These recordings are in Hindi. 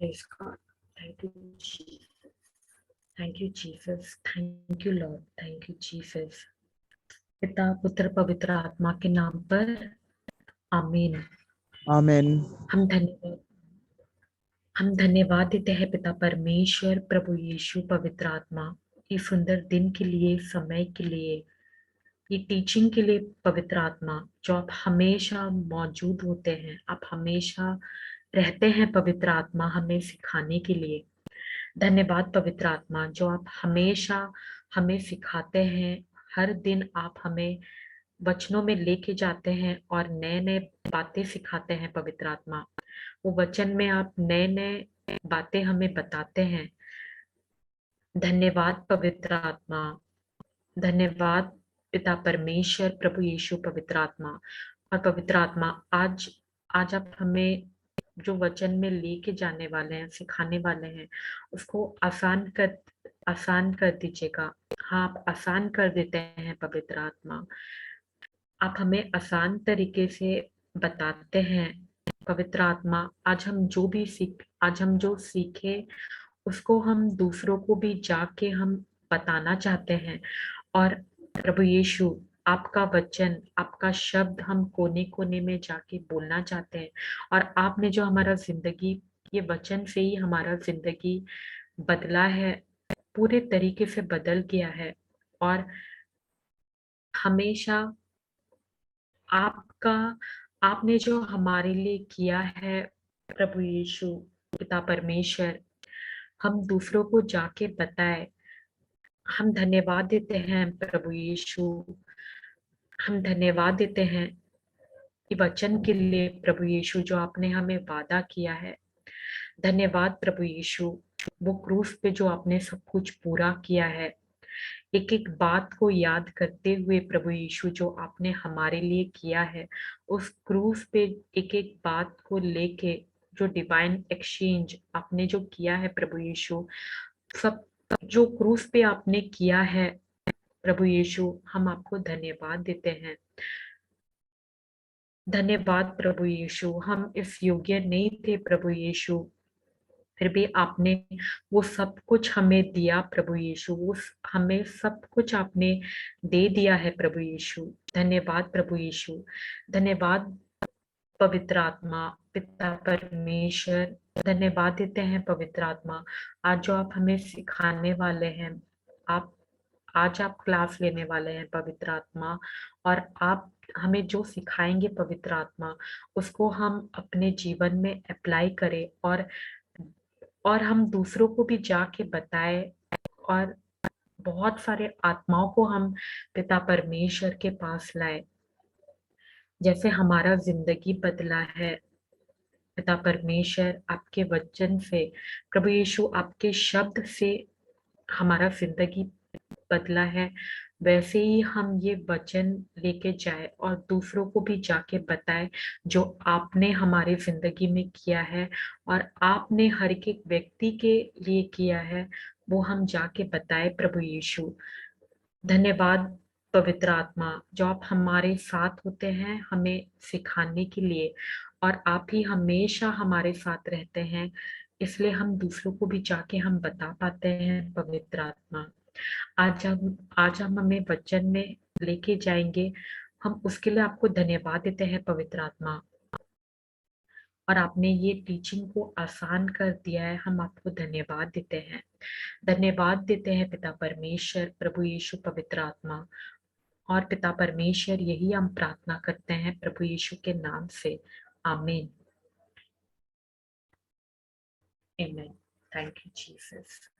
Praise God. Thank you, Jesus. Thank you, Jesus. Thank you, Lord. Thank you, Jesus. पिता पुत्र पवित्र आत्मा के नाम पर आमीन। आमीन। हम धन्यवाद देते हैं पिता परमेश्वर, प्रभु यीशु, पवित्र आत्मा, इस सुंदर दिन के लिए, समय के लिए, ये टीचिंग के लिए। पवित्र आत्मा, जो आप हमेशा मौजूद होते हैं, आप हमेशा रहते हैं। पवित्र आत्मा, हमें सिखाने के लिए धन्यवाद। पवित्र आत्मा, जो आप हमेशा हमें सिखाते हैं, हर दिन आप हमें वचनों में लेके जाते हैं और नए नए बातें सिखाते हैं। पवित्र आत्मा, वो वचन में आप नए नए बातें हमें बताते हैं। धन्यवाद पवित्र आत्मा, धन्यवाद पिता परमेश्वर, प्रभु यीशु, पवित्र आत्मा। और पवित्र आत्मा, आज आज आप हमें जो वचन में लेके जाने वाले हैं, सिखाने वाले हैं, उसको आसान कर दीजिएगा। हाँ, आप आसान कर देते हैं। पवित्र आत्मा, आप हमें आसान तरीके से बताते हैं। पवित्र आत्मा, आज हम जो सीखे, उसको हम दूसरों को भी जाके हम बताना चाहते हैं। और प्रभु यीशु, आपका वचन, आपका शब्द हम कोने कोने में जाके बोलना चाहते हैं। और आपने जो हमारा जिंदगी, ये वचन से ही हमारा जिंदगी बदला है, पूरे तरीके से बदल गया है। और हमेशा आपका आपने जो हमारे लिए किया है, प्रभु यीशु, पिता परमेश्वर, हम दूसरों को जाके बताए। हम धन्यवाद देते हैं प्रभु यीशु, हम धन्यवाद देते हैं कि वचन के लिए प्रभु यीशु, जो आपने हमें वादा किया है। धन्यवाद प्रभु यीशु, वो क्रूस पे जो आपने सब कुछ पूरा किया है। एक एक बात को याद करते हुए प्रभु यीशु, जो आपने हमारे लिए किया है, उस क्रूस पे एक एक बात को लेके जो डिवाइन एक्सचेंज आपने जो किया है प्रभु यीशु, सब जो क्रूस पे आपने किया है प्रभु यीशु, हम आपको धन्यवाद देते हैं। धन्यवाद प्रभु यीशु, हम इस योग्य नहीं थे प्रभु यीशु, फिर भी आपने वो सब कुछ हमें दिया प्रभु यीशु, हमें सब कुछ आपने दे दिया है प्रभु यीशु। धन्यवाद प्रभु यीशु, धन्यवाद पवित्र आत्मा, पिता परमेश्वर, धन्यवाद देते हैं पवित्र आत्मा। आज जो आप हमें सिखाने वाले हैं, आज आप क्लास लेने वाले हैं पवित्र आत्मा, और आप हमें जो सिखाएंगे पवित्र आत्मा, उसको हम अपने जीवन में अप्लाई करें, और हम दूसरों को भी जाके बताएं, और बहुत सारे आत्माओं को हम पिता परमेश्वर के पास लाए। जैसे हमारा जिंदगी बदला है पिता परमेश्वर, आपके वचन से, प्रभु यीशु, आपके शब्द से हमारा जिंदगी बदला है, वैसे ही हम ये वचन लेके जाए और दूसरों को भी जाके बताए जो आपने हमारी जिंदगी में किया है और आपने हर एक व्यक्ति के लिए किया है, वो हम जाके बताए प्रभु यीशु। धन्यवाद पवित्र आत्मा, जो आप हमारे साथ होते हैं हमें सिखाने के लिए, और आप ही हमेशा हमारे साथ रहते हैं, इसलिए हम दूसरों को भी जाके हम बता पाते हैं पवित्र आत्मा। आज हम हमें वचन में लेके जाएंगे, हम उसके लिए आपको धन्यवाद देते हैं पवित्र आत्मा। और आपने ये टीचिंग को आसान कर दिया है, हम आपको धन्यवाद देते हैं। धन्यवाद देते हैं पिता परमेश्वर, प्रभु यीशु, पवित्र आत्मा। और पिता परमेश्वर, यही हम प्रार्थना करते हैं प्रभु यीशु के नाम से, आमीन। आमीन। Thank you Jesus.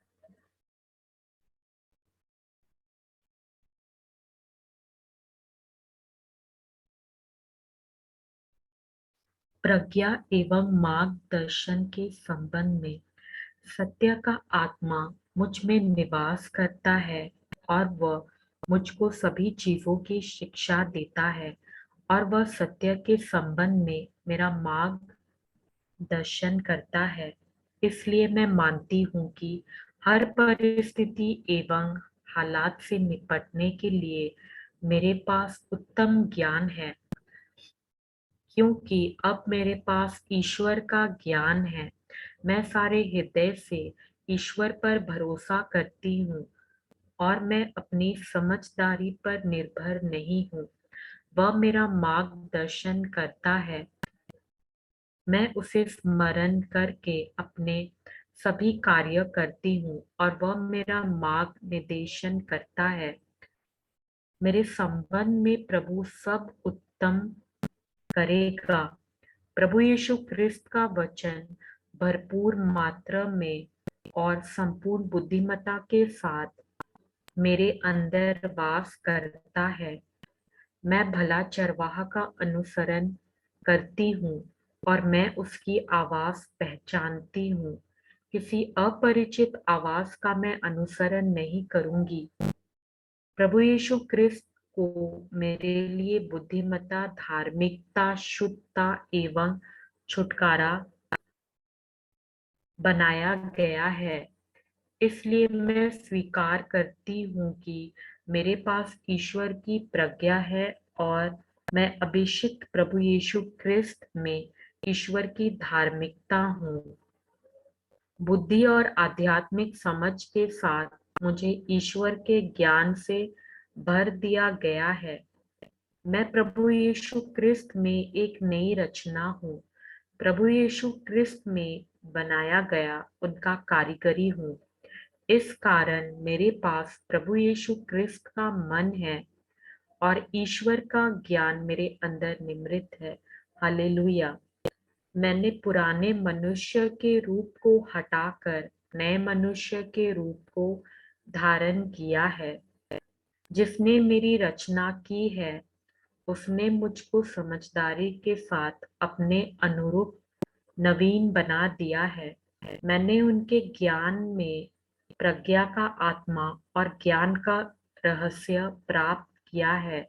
प्रज्ञा एवं मार्गदर्शन के संबंध में सत्य का आत्मा मुझ में निवास करता है, और वह मुझको सभी चीजों की शिक्षा देता है, और वह सत्य के संबंध में मेरा मार्गदर्शन करता है। इसलिए मैं मानती हूँ कि हर परिस्थिति एवं हालात से निपटने के लिए मेरे पास उत्तम ज्ञान है, क्योंकि अब मेरे पास ईश्वर का ज्ञान है। मैं सारे हृदय से ईश्वर पर भरोसा करती हूँ और मैं अपनी समझदारी पर निर्भर नहीं हूँ। वह मेरा मार्गदर्शन करता है। मैं उसे स्मरण करके अपने सभी कार्य करती हूँ और वह मेरा मार्ग निर्देशन करता है। मेरे संबंध में प्रभु सब उत्तम करेगा। प्रभु यीशु ख्रिस्त का वचन भरपूर मात्रा में और संपूर्ण बुद्धिमत्ता के साथ मेरे अंदर वास करता है। मैं भला चरवाहा का अनुसरण करती हूँ और मैं उसकी आवाज पहचानती हूँ। किसी अपरिचित आवाज का मैं अनुसरण नहीं करूंगी। प्रभु यीशु ख्रिस्त को मेरे लिए बुद्धिमत्ता, धार्मिकता, शुद्धता एवं छुटकारा बनाया गया है। इसलिए मैं स्वीकार करती हूँ कि मेरे पास ईश्वर की प्रज्ञा है और मैं अभिषिक्त प्रभु यीशु ख्रिस्त में ईश्वर की धार्मिकता हूँ। बुद्धि और आध्यात्मिक समझ के साथ मुझे ईश्वर के ज्ञान से भर दिया गया है। मैं प्रभु यीशु ख्रिस्त में एक नई रचना हूँ। प्रभु यीशु ख्रिस्त में बनाया गया उनका कारीगरी हूँ। इस कारण मेरे पास प्रभु यीशु ख्रिस्त का मन है और ईश्वर का ज्ञान मेरे अंदर निमृत है। हालेलुया। मैंने पुराने मनुष्य के रूप को हटाकर नए मनुष्य के रूप को धारण किया है। जिसने मेरी रचना की है उसने मुझको समझदारी के साथ अपने अनुरूप नवीन बना दिया है। मैंने उनके ज्ञान में प्रज्ञा का आत्मा और ज्ञान का रहस्य प्राप्त किया है।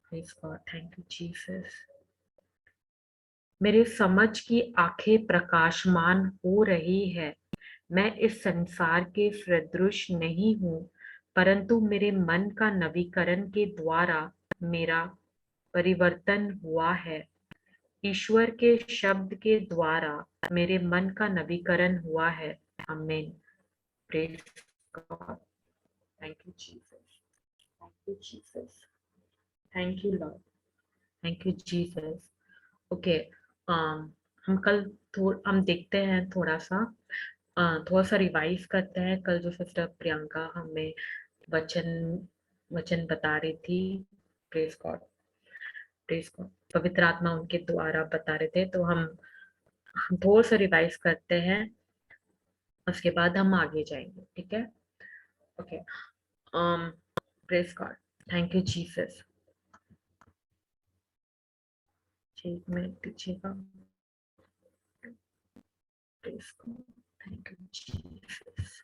Praise God. Thank you, Jesus. मेरे समझ की आंखें प्रकाशमान हो रही है। मैं इस संसार के सदृश नहीं हूँ, परंतु मेरे मन का नवीकरण के द्वारा मेरा परिवर्तन हुआ है। ईश्वर के शब्द के द्वारा मेरे मन का नवीकरण हुआ है। आमीन। Praise God. Thank you Jesus. Thank you Jesus. Thank you Lord. Thank you Jesus. Okay, हम कल हम देखते हैं थोड़ा सा रिवाइज करते हैं। कल जो सिस्टर प्रियंका हमें वचन वचन बता रही थी, प्रेज गॉड, प्रेज गॉड, पवित्र आत्मा उनके द्वारा बता रहे थे, तो हम थोड़ा सा रिवाइज करते हैं, उसके बाद हम आगे जाएंगे। ठीक है? Okay. Praise God. Thank you Jesus. एक मिनट दीजिएगा। Praise God. Thank you Jesus.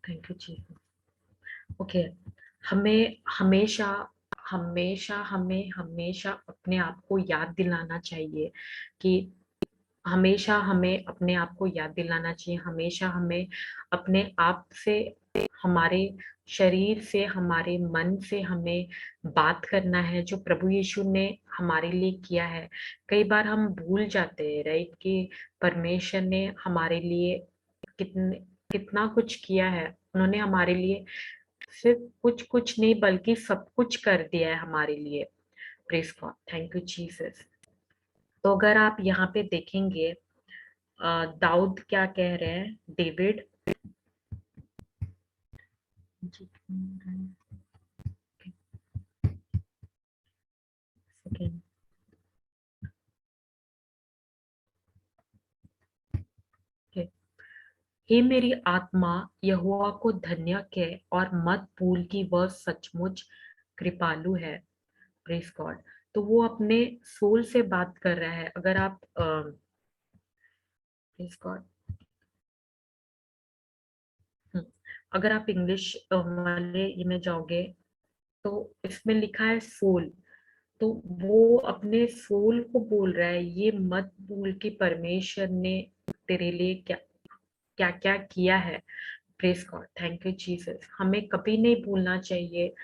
Thank you Jesus. Okay, हमें हमेशा हमेशा अपने आप को याद दिलाना चाहिए कि हमेशा हमें अपने आप से, हमारे शरीर से, हमारे मन से हमें बात करना है जो प्रभु यीशु ने हमारे लिए किया है। कई बार हम भूल जाते हैं, राइट, कि परमेश्वर ने हमारे लिए कितने कितना कुछ किया है। उन्होंने हमारे लिए सिर्फ कुछ कुछ नहीं बल्कि सब कुछ कर दिया है हमारे लिए। Praise God, thank you Jesus. तो अगर आप यहाँ पे देखेंगे दाऊद क्या कह रहे हैं, डेविड सेकेंड, हे मेरी आत्मा यहोवा को धन्य कह और मत भूल कि वह सचमुच कृपालु है। Praise God. तो वो अपने सोल से बात कर रहा है। अगर आप प्रेज गॉड, अगर आप इंग्लिश वाले ये में जाओगे तो इसमें लिखा है सोल। तो वो अपने सोल को बोल रहा है, ये मत भूल कि परमेश्वर ने तेरे लिए क्या क्या क्या किया है। Praise God, thank you Jesus. हमें कभी नहीं भूलना चाहिए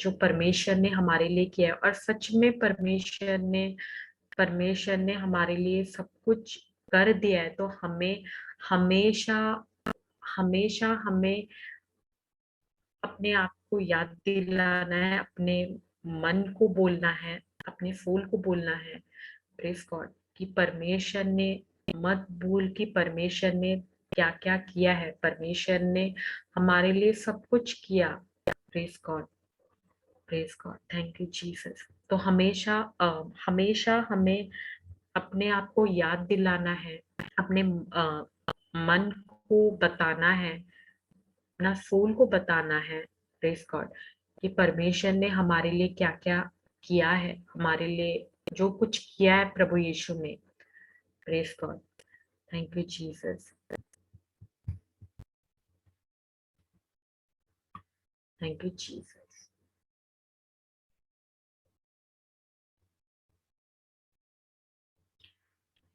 जो परमेश्वर ने हमारे लिए किया है। और सच में परमेश्वर ने हमारे लिए सब कुछ कर दिया है। तो हमें हमेशा हमेशा हमें अपने आप को याद दिलाना है, अपने मन को बोलना है, अपने सोल को बोलना है। प्रेज गॉड कि परमेश्वर ने, मत भूल कि परमेश्वर ने क्या क्या किया है। परमेश्वर ने हमारे लिए सब कुछ किया। Praise God, praise God, thank you Jesus. तो हमेशा हमेशा हमें अपने आप को याद दिलाना है, अपने मन को बताना है, अपना सोल को बताना है। प्रेज गॉड कि परमेश्वर ने हमारे लिए क्या क्या किया है, हमारे लिए जो कुछ किया है प्रभु यीशु ने। Praise God, thank you Jesus, thank you Jesus,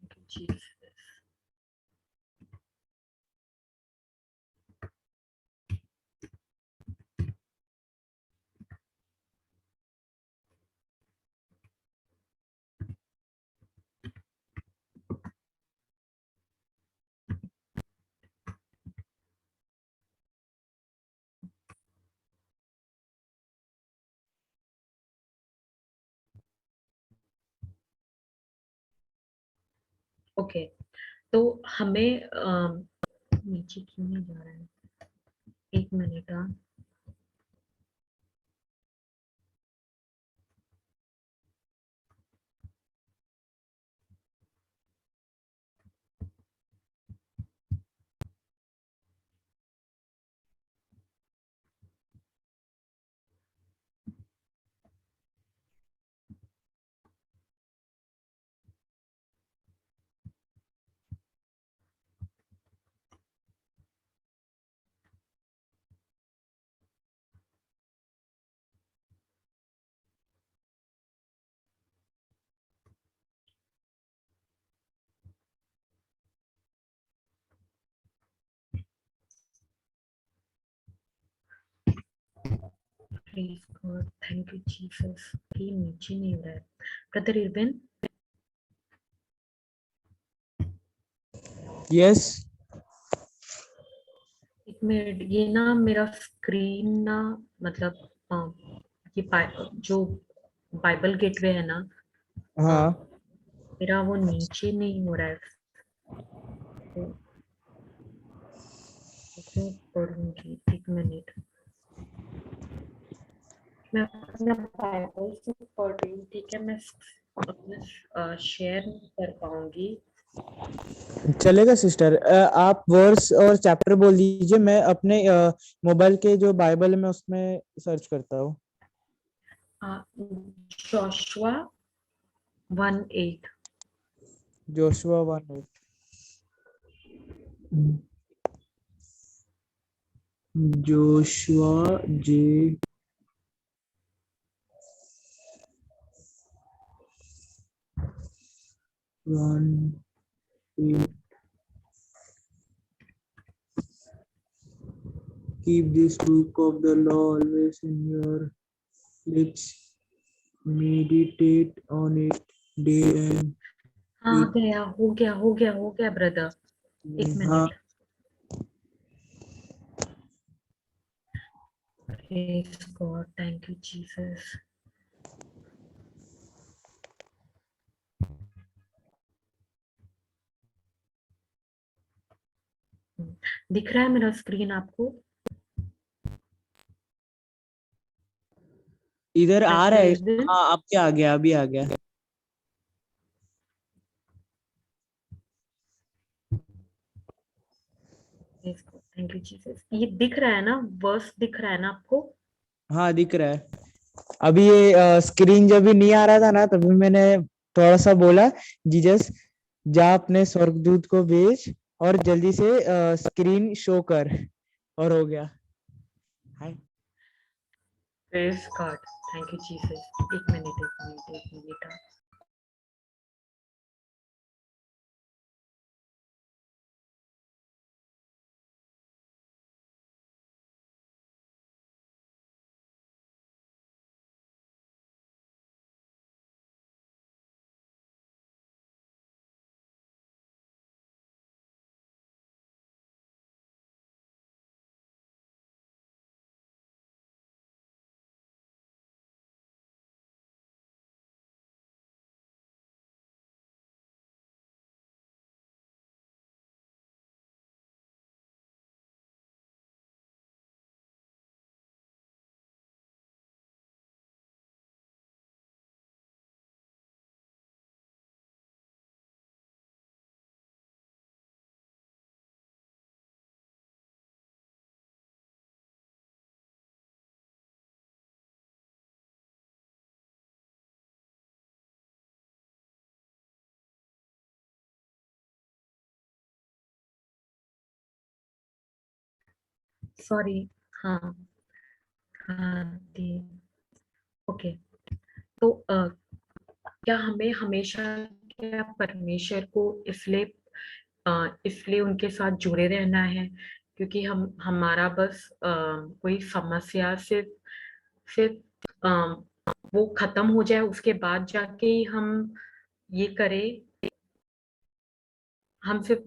thank you Jesus. Okay, तो हमें नीचे क्यों नहीं जा रहा है, एक मिनट। हाँ, please God, thank you Jesus. ये नीचे नहीं हो रहा है ब्रदर इरविन। यस। एक मिनट, ये ना मेरा स्क्रीन ना, मतलब ये जो बाइबल गेटवे है ना, हाँ। मेरा वो नीचे नहीं हो रहा है। तो मैं पढ़ूंगी, एक मिनट। मैं अपना बाइबल से पढ़ रही हूँ, ठीक है। मैं अपना शेयर नहीं कर पाऊंगी। चलेगा सिस्टर, आप वर्स और चैप्टर बोल दीजिए, मैं अपने मोबाइल के जो बाइबल है मैं उसमें सर्च करता हूँ। Joshua 1:8। Joshua 1:8। Joshua J 1:8। Keep this book of the law always in your lips. Meditate on it day and हाँ, गया, हो गया, हो गया, हो गया ब्रदर, एक हाँ। Minute. Praise God. Thank you, Jesus. दिख रहा है मेरा स्क्रीन आपको? इधर आ रहा है। Praise हाँ, अब क्या आ गया? अभी आ गया। God. Thank you, Jesus. ये दिख रहा है ना, वर्स दिख रहा है ना आपको? हाँ, दिख रहा है। अभी ये स्क्रीन जब भी नहीं आ रहा था ना, तभी मैंने थोड़ा सा बोला, जीसस जा अपने स्वर्गदूत को भेज और जल्दी से स्क्रीन शो कर, और हो गया। हाय। Praise God. Thank you, Jesus. एक मिनट। सॉरी। हाँ हाँ दी। ओके। तो क्या हमें हमेशा क्या परमेश्वर को इसलिए उनके साथ जुड़े रहना है क्योंकि हम हमारा बस कोई समस्या सिर्फ वो खत्म हो जाए उसके बाद जाके ही हम ये करें? हम सिर्फ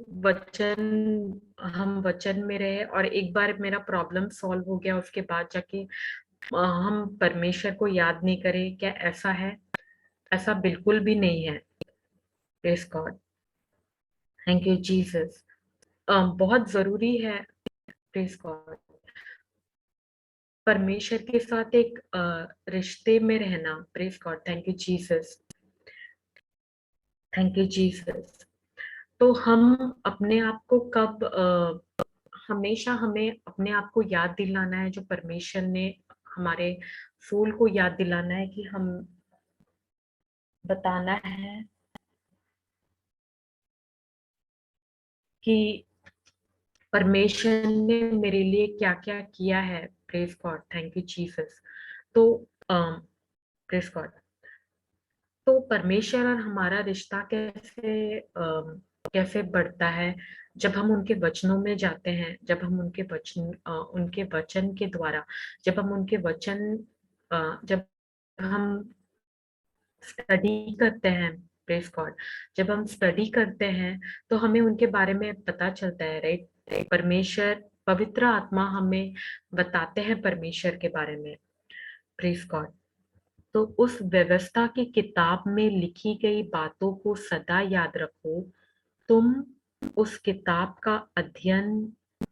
हम वचन में रहे और एक बार मेरा प्रॉब्लम सॉल्व हो गया उसके बाद जाके हम परमेश्वर को याद नहीं करें, क्या ऐसा है? ऐसा बिल्कुल भी नहीं है। Praise God. Thank you Jesus. बहुत जरूरी है, प्रेज गॉड, परमेश्वर के साथ एक रिश्ते में रहना। Praise God. Thank you Jesus. Thank you Jesus. तो हम अपने आप को कब हमेशा हमें अपने आप को याद दिलाना है, जो परमेश्वर ने हमारे सोल को याद दिलाना है कि हम बताना है कि परमेश्वर ने मेरे लिए क्या क्या किया है। Praise God. Thank you Jesus. तो प्रेज गॉड। तो परमेश्वर और हमारा रिश्ता कैसे बढ़ता है? जब हम उनके वचनों में जाते हैं, जब हम उनके वचन के द्वारा, जब हम उनके वचन जब हम स्टडी करते हैं। Praise God. जब हम स्टडी करते हैं तो हमें उनके बारे में पता चलता है, राइट? परमेश्वर, पवित्र आत्मा हमें बताते हैं परमेश्वर के बारे में। Praise God. तो उस व्यवस्था की किताब में लिखी गई बातों को सदा याद रखो। तुम उस किताब का अध्ययन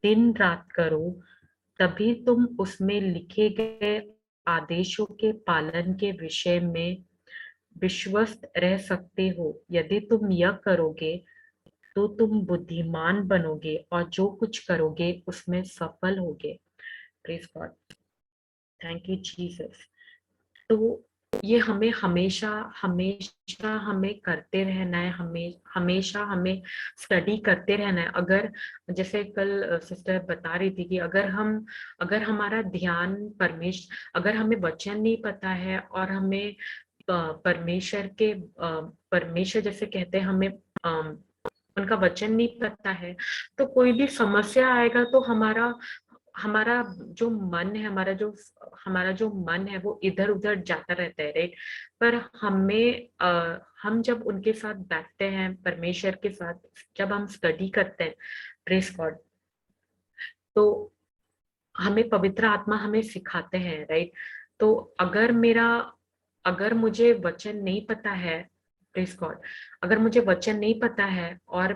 दिन रात करो, तभी तुम उसमें लिखे गए आदेशों के पालन के विषय में विश्वस्त रह सकते हो। यदि तुम यह करोगे तो तुम बुद्धिमान बनोगे और जो कुछ करोगे उसमें सफल होगे। Praise God. Thank you Jesus. तो ये हमें हमेशा हमेशा हमें करते रहना है, हमेशा हमें स्टडी करते रहना है। अगर जैसे कल सिस्टर बता रही थी कि अगर हमारा ध्यान अगर हमें वचन नहीं पता है और हमें परमेश्वर जैसे कहते हैं, हमें उनका वचन नहीं पता है, तो कोई भी समस्या आएगा तो हमारा हमारा जो मन है हमारा जो मन है वो इधर उधर जाता रहता है, राइट? पर हम जब उनके साथ बैठते हैं, परमेश्वर के साथ जब हम स्टडी करते हैं, प्रेस गॉड, तो हमें पवित्र आत्मा हमें सिखाते हैं, राइट। तो अगर मुझे वचन नहीं पता है, प्रेज गॉड, अगर मुझे वचन नहीं पता है और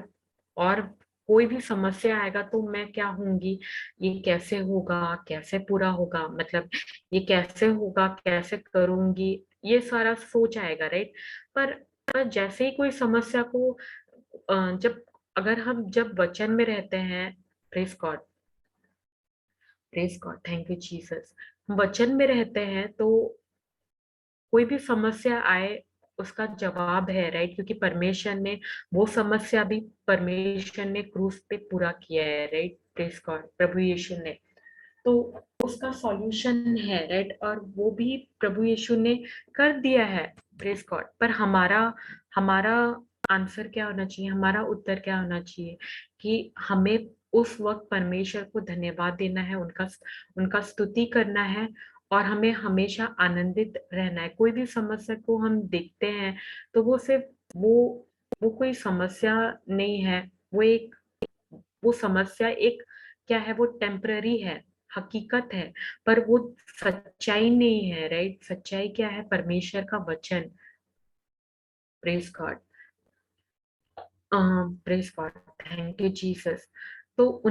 कोई भी समस्या आएगा तो मैं क्या होंगी, ये कैसे होगा, कैसे पूरा होगा, मतलब ये कैसे होगा, कैसे करूंगी, ये सारा सोच आएगा, राइट। पर जैसे ही कोई समस्या को जब अगर हम जब वचन में रहते हैं, praise God, praise God, thank you Jesus, हम वचन में रहते हैं तो कोई भी समस्या आए उसका जवाब है, राइट, क्योंकि परमेश्वर ने वो समस्या भी परमेश्वर ने क्रूस पे पूरा किया है, राइट, प्रेज गॉड, प्रभु यीशु ने, तो उसका सॉल्यूशन है, राइट, और वो भी प्रभु यीशु ने कर दिया है, प्रेज गॉड। पर हमारा हमारा आंसर क्या होना चाहिए, हमारा उत्तर क्या होना चाहिए, कि हमें उस वक्त परमेश्वर को धन्यवाद देना है, उनका उनका स्तुति करना है, और हमें हमेशा आनंदित रहना है। कोई भी समस्या को हम देखते हैं तो वो सिर्फ वो कोई समस्या नहीं है, वो एक वो समस्या एक क्या है, वो टेम्पररी है, हकीकत है, पर वो सच्चाई नहीं है, राइट। सच्चाई क्या है, परमेश्वर का वचन, praise God, praise God, thank you Jesus. तो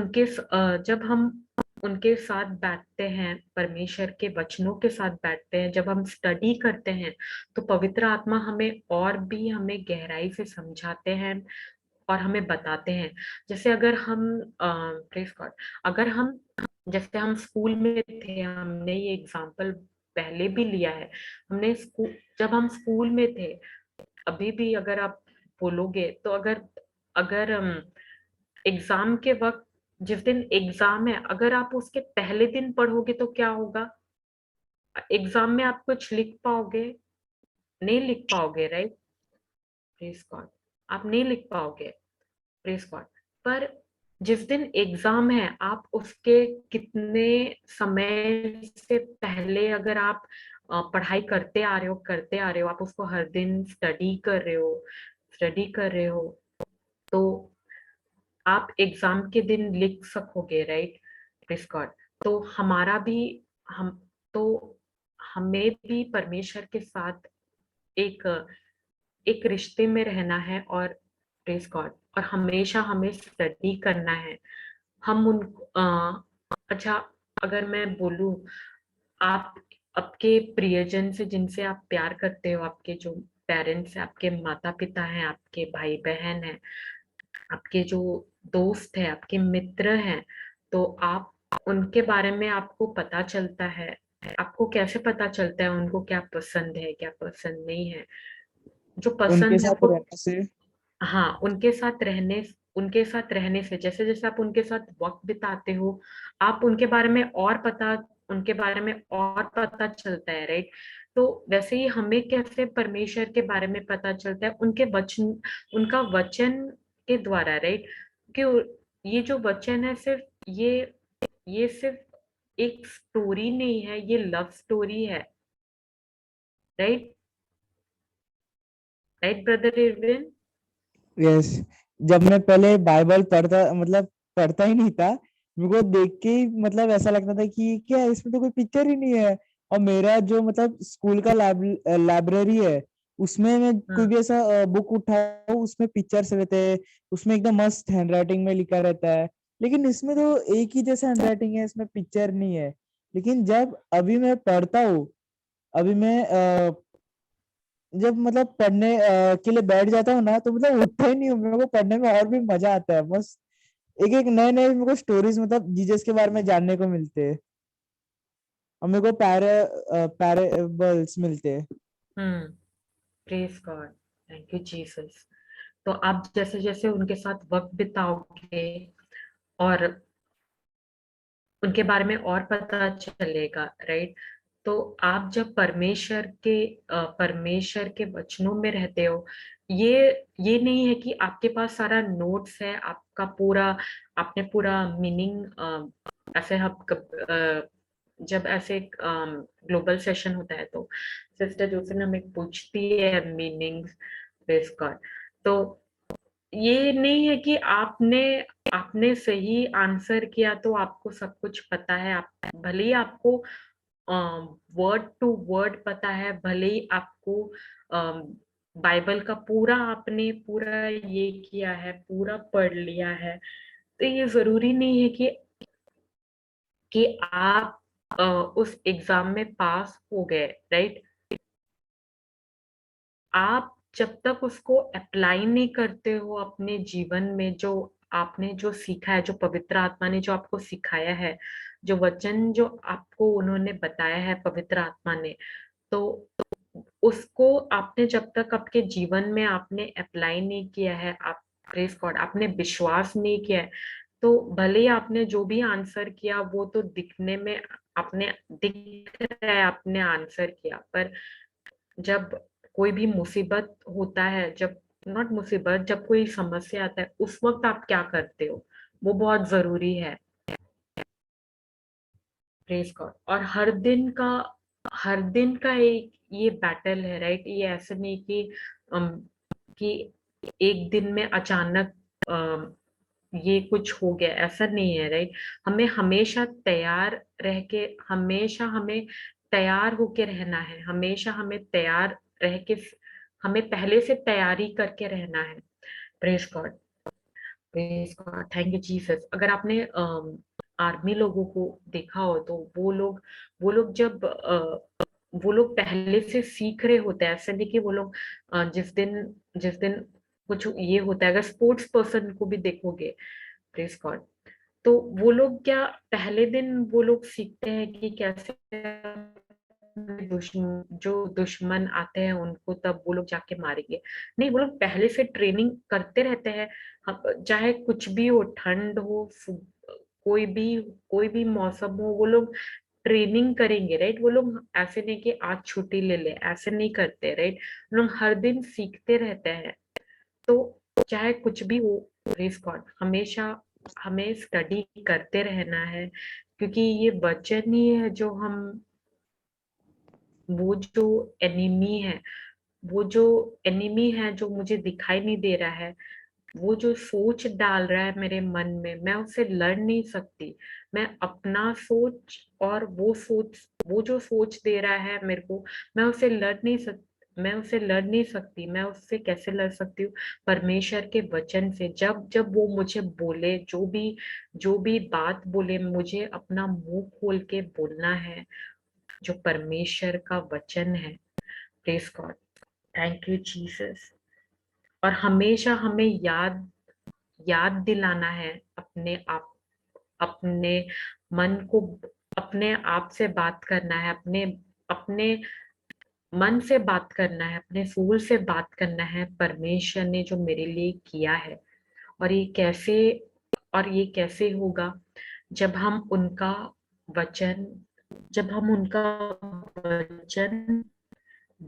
जब हम उनके साथ बैठते हैं, परमेश्वर के वचनों के साथ बैठते हैं, जब हम स्टडी करते हैं, तो पवित्र आत्मा हमें गहराई से समझाते हैं और हमें बताते हैं। जैसे अगर हम प्रेज गॉड, अगर हम जैसे हम स्कूल में थे, हमने ये एग्जाम्पल पहले भी लिया है, हमने स्कूल जब हम स्कूल में थे, अभी भी अगर आप बोलोगे तो अगर अगर एग्जाम के वक्त, जिस दिन एग्जाम है, अगर आप उसके पहले दिन पढ़ोगे तो क्या होगा, एग्जाम में आप कुछ लिख पाओगे, नहीं लिख पाओगे, राइट, प्रेज गॉड, आप नहीं लिख पाओगे, प्रेज गॉड। पर जिस दिन एग्जाम है, आप उसके कितने समय से पहले अगर आप पढ़ाई करते आ रहे हो, आप उसको हर दिन स्टडी कर रहे हो, तो आप एग्जाम के दिन लिख सकोगे, राइट, प्रेज गॉड। तो हमारा भी हम तो हमें भी परमेश्वर के साथ एक एक रिश्ते में रहना है, और प्रेज गॉड, और हमेशा हमें स्टडी करना है। हम उन अच्छा, अगर मैं बोलूं, आप आपके प्रियजन से, जिनसे आप प्यार करते हो, आपके जो पेरेंट्स हैं, आपके माता पिता हैं, आपके भाई बहन हैं, आपके जो दोस्त हैं, आपके मित्र हैं, तो आप उनके बारे में आपको पता चलता है, आपको कैसे पता चलता है उनको क्या पसंद है, क्या पसंद नहीं है, जो उनके पसंद है साथ वो, रहने से। हाँ, उनके साथ रहने से, जैसे जैसे आप उनके साथ वक्त बिताते हो, आप उनके बारे में और पता चलता है, राइट। तो वैसे ही हमें कैसे परमेश्वर के बारे में पता चलता है, उनका वचन के द्वारा, राइट। कि ये जो वचन है, ये सिर्फ एक स्टोरी नहीं है, ये लव स्टोरी है, right, right brother Irwin. Yes, जब मैं पहले बाइबल पढ़ता, मतलब पढ़ता ही नहीं था, मेरे को देख के ही मतलब ऐसा लगता था कि क्या है, इसमें तो कोई पिक्चर ही नहीं है। और मेरा जो मतलब स्कूल का लाइब्रेरी है, उसमें मैं कोई हम्म, भी ऐसा बुक उठाऊं, उसमें पिक्चर्स रहते हैं, उसमें एकदम मस्त हैंडराइटिंग में लिखा रहता है। लेकिन इसमें तो एक ही जैसा हैंडराइटिंग है, इसमें पिक्चर नहीं है। लेकिन जब अभी मैं पढ़ता हूँ, अभी मैं जब मतलब पढ़ने के लिए बैठ जाता हूँ ना, तो मतलब उठता ही नहीं हूँ, मेरे को पढ़ने में और भी मजा आता है। बस एक एक नए नए मेरे को स्टोरीज, मतलब जीसस के बारे में जानने को मिलते हैं, और मेरे को पैराबल्स मिलते हैं। Hmm, praise God, thank you Jesus. तो आप जैसे जैसे उनके साथ वक्त बिताओगे और उनके बारे में और पता चलेगा, राइट। तो आप जब परमेश्वर के वचनों में रहते हो, ये नहीं है कि आपके पास सारा नोट्स है, आपने पूरा मीनिंग, ऐसे हम जब ऐसे ग्लोबल सेशन होता है तो सिस्टर जोसेफ हमें पूछती है मीनिंग्स, प्रेज गॉड। तो ये नहीं है कि आपने आपने सही आंसर किया तो आपको सब कुछ पता है। आप भले ही आपको वर्ड टू वर्ड पता है, भले ही आपको बाइबल का पूरा आपने पूरा ये किया है, पूरा पढ़ लिया है, तो ये जरूरी नहीं है कि आप उस एग्जाम में पास हो गए, राइट। आप जब तक उसको अप्लाई नहीं करते हो अपने जीवन में, जो आपने जो सीखा है, जो पवित्र आत्मा ने जो आपको सिखाया है, जो वचन जो आपको उन्होंने बताया है पवित्र आत्मा ने, तो उसको आपने जब तक आपके जीवन में आपने अप्लाई नहीं किया है, आप प्रेज गॉड आपने विश्वास नहीं किया है, तो भले ही आपने जो भी आंसर किया वो तो दिखने में आपने दिख रहा है आपने आंसर किया, पर जब कोई भी मुसीबत होता है, जब नॉट मुसीबत, जब कोई समस्या आता है, उस वक्त आप क्या करते हो, वो बहुत जरूरी है। Praise God. और हर दिन का एक ये बैटल है, राइट। ये ऐसे नहीं कि एक दिन में अचानक अम, ये कुछ हो गया, ऐसा नहीं है, राइट। हमें हमेशा तैयार रह के, हमेशा हमें तैयार होके रहना है, हमेशा हमें तैयार रह के, हमें पहले से तैयारी करके रहना है। Praise God, praise God, thank you Jesus. अगर आपने आर्मी लोगों को देखा हो तो वो लोग जब वो लोग पहले से सीख रहे होते हैं, ऐसे नहीं कि वो लोग जिस दिन कुछ ये होता है, अगर स्पोर्ट्स पर्सन को भी देखोगे, प्रेज गॉड, तो वो लोग क्या पहले दिन वो लोग सीखते हैं कि कैसे जो दुश्मन आते हैं उनको तब वो लोग जाके मारेंगे। नहीं, वो लोग पहले से ट्रेनिंग करते रहते हैं। चाहे कुछ भी हो, ठंड हो, कोई भी कोई भी मौसम हो, वो लोग ट्रेनिंग करेंगे, राइट। वो लोग ऐसे नहीं कि आज छुट्टी ले ले, ऐसे नहीं करते, राइट। लोग हर दिन सीखते रहते हैं। तो चाहे कुछ भी हो, प्रेज गॉड, हमेशा हमें स्टडी करते रहना है, क्योंकि ये वचन ही है जो हम, वो जो एनिमी है, वो जो एनिमी है जो मुझे दिखाई नहीं दे रहा है, वो जो सोच डाल रहा है मेरे मन में, मैं उससे लड़ नहीं सकती। मैं अपना सोच और वो जो सोच दे रहा है मेरे को, मैं उससे लड़ नहीं सकती। मैं उससे कैसे लड़ सकती हूँ? परमेश्वर के वचन से। जब जब वो मुझे बोले, जो भी बात बोले, मुझे अपना मुंह खोल के बोलना है, जो परमेश्वर का वचन है। Praise God, thank you Jesus. और हमेशा हमें याद याद दिलाना है अपने मन को, अपने आप से बात करना है, अपने अपने मन से बात करना है, अपने सोल से बात करना है, परमेश्वर ने जो मेरे लिए किया है। और ये कैसे होगा? जब हम उनका वचन जब हम उनका वचन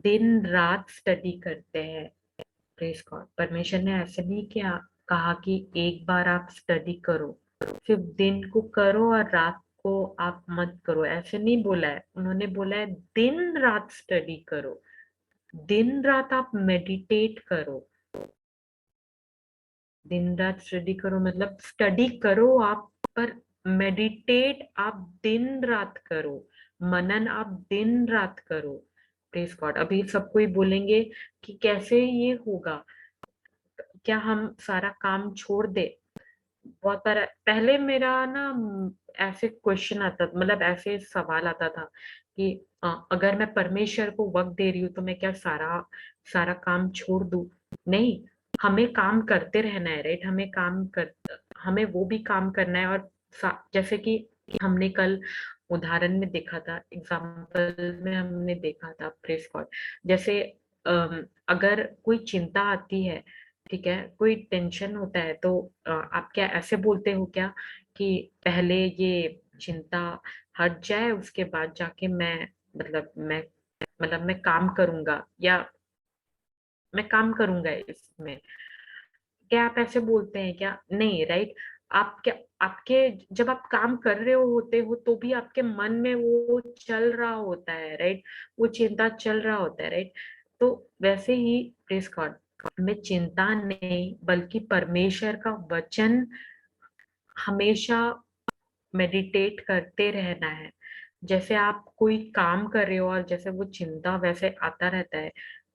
दिन रात स्टडी करते हैं। प्रेज गॉड, परमेश्वर ने ऐसे नहीं किया, कहा कि एक बार आप स्टडी करो, सिर्फ दिन को करो और रात को आप मत करो, ऐसे नहीं बोला है। उन्होंने बोला है दिन रात स्टडी करो, दिन रात आप मेडिटेट करो। दिन रात स्टडी करो मतलब स्टडी करो आप, पर मेडिटेट आप दिन रात करो, मनन आप दिन रात करो। Praise God. अभी सब कोई बोलेंगे कि कैसे ये होगा, क्या हम सारा काम छोड़ दे? बहुत बार पहले मेरा ना ऐसे क्वेश्चन आता, मतलब ऐसे सवाल आता था कि अगर मैं परमेश्वर को वक्त दे रही हूँ तो मैं क्या सारा सारा काम छोड़ दूं? नहीं, हमें काम करते रहना है, राइट। हमें वो भी काम करना है। और जैसे कि हमने कल उदाहरण में देखा था, एग्जाम्पल में हमने देखा था, प्रेस गॉड, जैसे अगर कोई चिंता आती है, ठीक है, कोई टेंशन होता है, तो आप क्या ऐसे बोलते हो क्या कि पहले ये चिंता हट जाए उसके बाद जाके मतलब मैं मैं काम करूंगा, या मैं काम करूंगा इसमें? क्या आप ऐसे बोलते हैं क्या? नहीं, राइट। आप क्या आपके जब आप काम कर रहे होते हो तो भी आपके मन में वो चल रहा होता है, राइट। वो चिंता चल रहा होता है, राइट। तो वैसे ही प्रेस गॉड, हमें चिंता नहीं बल्कि परमेश्वर का वचन हमेशा मेडिटेट करते रहना है। जैसे आप कोई काम कर रहे हो और जैसे वो चिंता वैसे आता रहता है,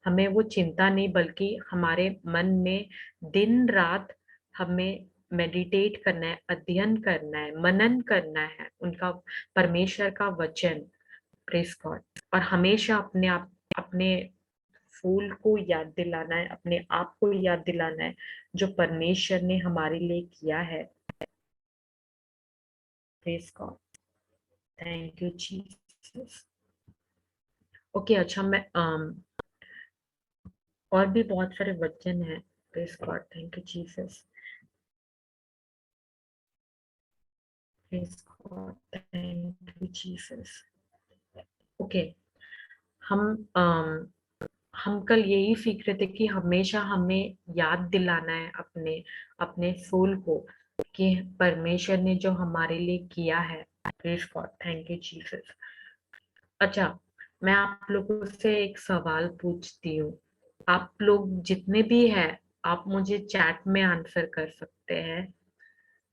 हमें वो चिंता नहीं बल्कि हमारे मन में दिन रात हमें मेडिटेट करना है, अध्ययन करना है, मनन करना है उनका, परमेश्वर का वचन। Praise God. और हमेशा अपने आप, अपने फूल को याद दिलाना है, अपने आप को याद दिलाना है जो परमेश्वर ने हमारे लिए किया है। Praise God. Thank you Jesus. Okay, अच्छा मैं और भी बहुत सारे वचन हैं। Praise God, thank you Jesus. Praise God, thank you Jesus. Okay, हम हम कल यही सीख रहे थे कि हमेशा हमें याद दिलाना है अपने अपने सोल को कि परमेश्वर ने जो हमारे लिए किया है। Praise God, thank you Jesus. अच्छा, मैं आप लोगों से एक सवाल पूछती हूँ। आप लोग जितने भी हैं, आप मुझे चैट में आंसर कर सकते हैं।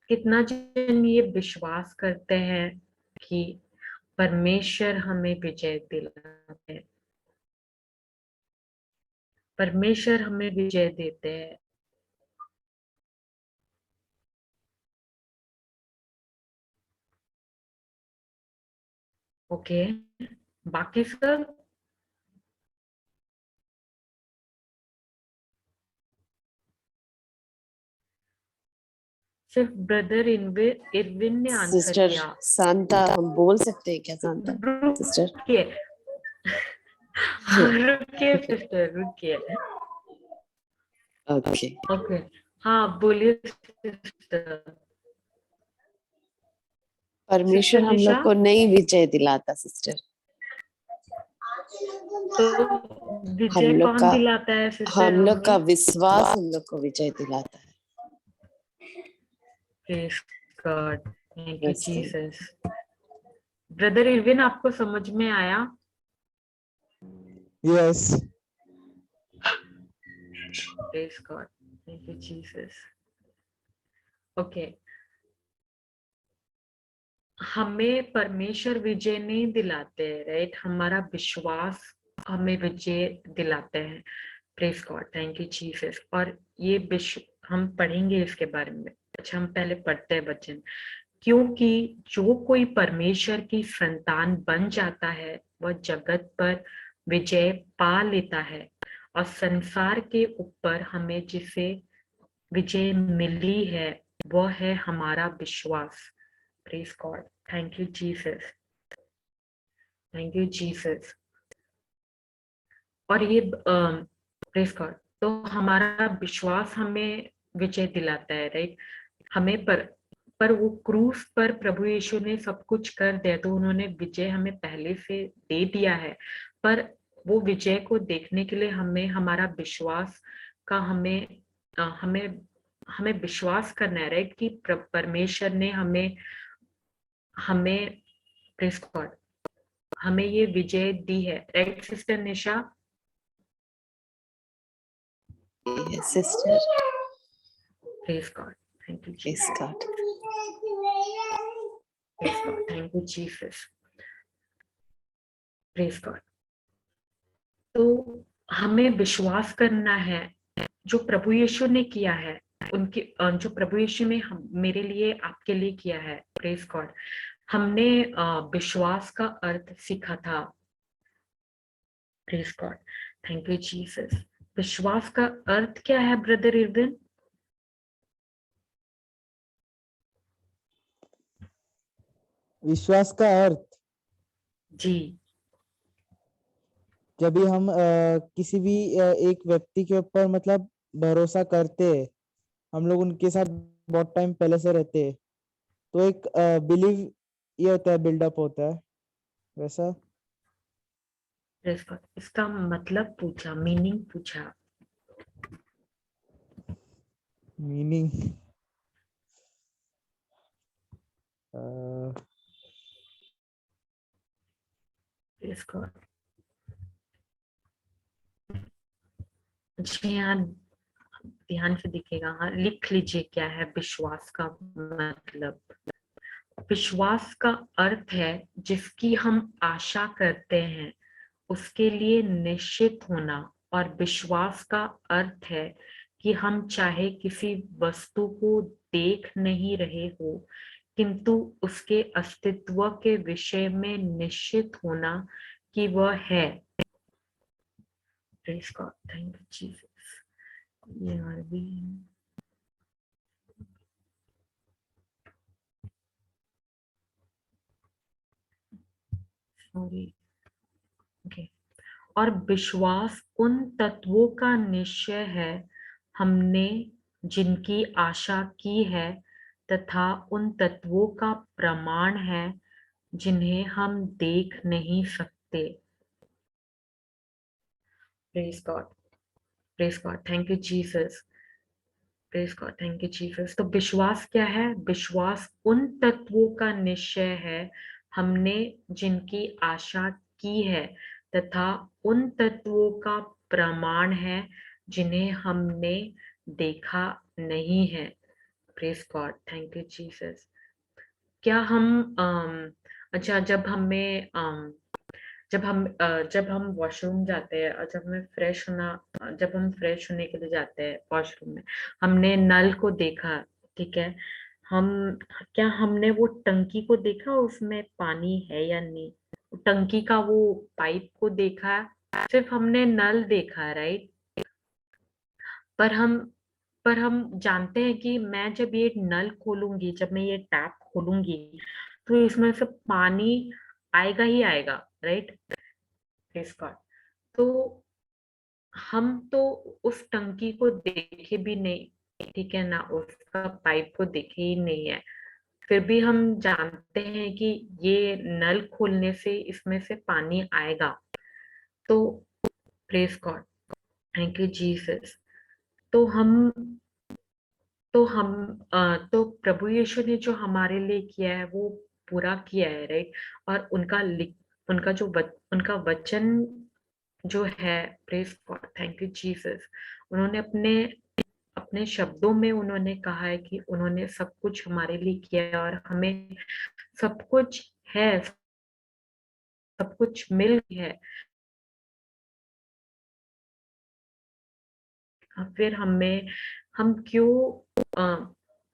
कितना जन ये विश्वास करते हैं कि परमेश्वर हमें विजय दिलाते हैं, परमेश्वर हमें विजय देते हैं। ओके, बाकी सब सिर्फ ब्रदर इरविन ने आंसर सिस्टर किया। शांता, हम बोल सकते हैं क्या शांता सिस्टर? रुकिए, रुकिए सिस्टर, रुकिए। ओके, ओके, हाँ बोलिए सिस्टर। परमेश्वर सिस्टर हम निशा, लोग को नहीं विजय दिलाता सिस्टर। तो हम विजय लोग कौन का दिलाता है सिस्टर हम लोग का हमें? विश्वास हम लोग को विजय दिलाता है। प्रेज गॉड, थैंक यू बस जीसस। ब्रदर इरविन, आपको समझ में आया? Yes. Praise God, thank you Jesus. Okay, हमें परमेश्वर विजय नहीं दिलाते हैं, राइट? हमारा विश्वास हमें विजय दिलाते हैं। Praise God, thank you Jesus. और ये विश्व हम पढ़ेंगे इसके बारे में। अच्छा, हम पहले पढ़ते हैं वचन। क्योंकि जो कोई परमेश्वर की संतान बन जाता है वह जगत पर विजय पा लेता है। और संसार के ऊपर हमें जिसे विजय मिली है वह है हमारा विश्वास। Praise God, thank you Jesus, thank you Jesus. और ये प्रेज गॉड, तो हमारा विश्वास हमें विजय दिलाता है, राइट? हमें पर वो क्रूस पर प्रभु यीशु ने सब कुछ कर दिया, तो उन्होंने विजय हमें पहले से दे दिया है। पर वो विजय को देखने के लिए हमें हमारा विश्वास का हमें हमें विश्वास करना है, राइट? कि परमेश्वर ने हमें हमें प्रेज गॉड, हमें ये विजय दी है, right sister Nisha? Sister. Praise God, thank you praise Jesus, God. Praise God, thank you Jesus. Praise God. तो हमें विश्वास करना है जो प्रभु यीशु ने किया है, उनके जो प्रभु यीशु ने मेरे लिए आपके लिए किया है। Praise God. हमने विश्वास का अर्थ सीखा था। Praise God, thank you Jesus. विश्वास का अर्थ क्या है ब्रदर इरविन? विश्वास का अर्थ, जी, जब भी हम किसी भी एक व्यक्ति के ऊपर मतलब भरोसा करते हैं, हम लोग उनके साथ बहुत टाइम पहले से रहते हैं, तो एक बिलीव ये होता है, बिल्डअप होता है वैसा। Praise God. इसका मतलब पूछा, मीनिंग पूछा। Meaning praise God. मुझे यहाँ ध्यान से दिखेगा। हाँ, लिख लीजिए क्या है विश्वास का मतलब। विश्वास का अर्थ है जिसकी हम आशा करते हैं उसके लिए निश्चित होना, और विश्वास का अर्थ है कि हम चाहे किसी वस्तु को देख नहीं रहे हो किंतु उसके अस्तित्व के विषय में निश्चित होना कि वह है। Praise God. Thank you, Jesus. ये अरबी सॉरी ओके। और विश्वास उन तत्वों का निश्चय है हमने जिनकी आशा की है, तथा उन तत्वों का प्रमाण है जिन्हें हम देख नहीं सकते। Praise God, praise God, thank you Jesus, praise God, thank you Jesus. तो विश्वास क्या है? विश्वास उन तत्वों का निश्चय है हमने जिनकी आशा की है, तथा उन तत्वों का प्रमाण है जिन्हें हमने देखा नहीं है। Praise God, thank you Jesus. क्या हम अच्छा, जब हम वॉशरूम जाते हैं और जब हम फ्रेश होने के लिए जाते हैं वॉशरूम में, हमने नल को देखा, ठीक है। हम क्या हमने वो टंकी को देखा उसमें पानी है या नहीं? टंकी का वो पाइप को देखा? सिर्फ हमने नल देखा, राइट? पर हम पर हम जानते हैं कि मैं जब ये नल खोलूंगी, जब मैं ये टैप खोलूंगी, तो इसमें से पानी आएगा ही आएगा, राइट? इसका तो हम तो उस टंकी को देखे भी नहीं, ठीक है ना, उसका पाइप को देखे ही नहीं है, फिर भी हम जानते हैं कि ये नल खोलने से इसमें से पानी आएगा। तो praise God, thank you Jesus. तो तो प्रभु यीशु ने जो हमारे लिए किया है वो पूरा किया है, राइट? और उनका वचन जो है, praise God, thank you Jesus, उन्होंने अपने अपने शब्दों में उन्होंने कहा है कि उन्होंने सब कुछ हमारे लिए किया है और हमें सब कुछ है, सब कुछ मिल गया है। फिर हम क्यों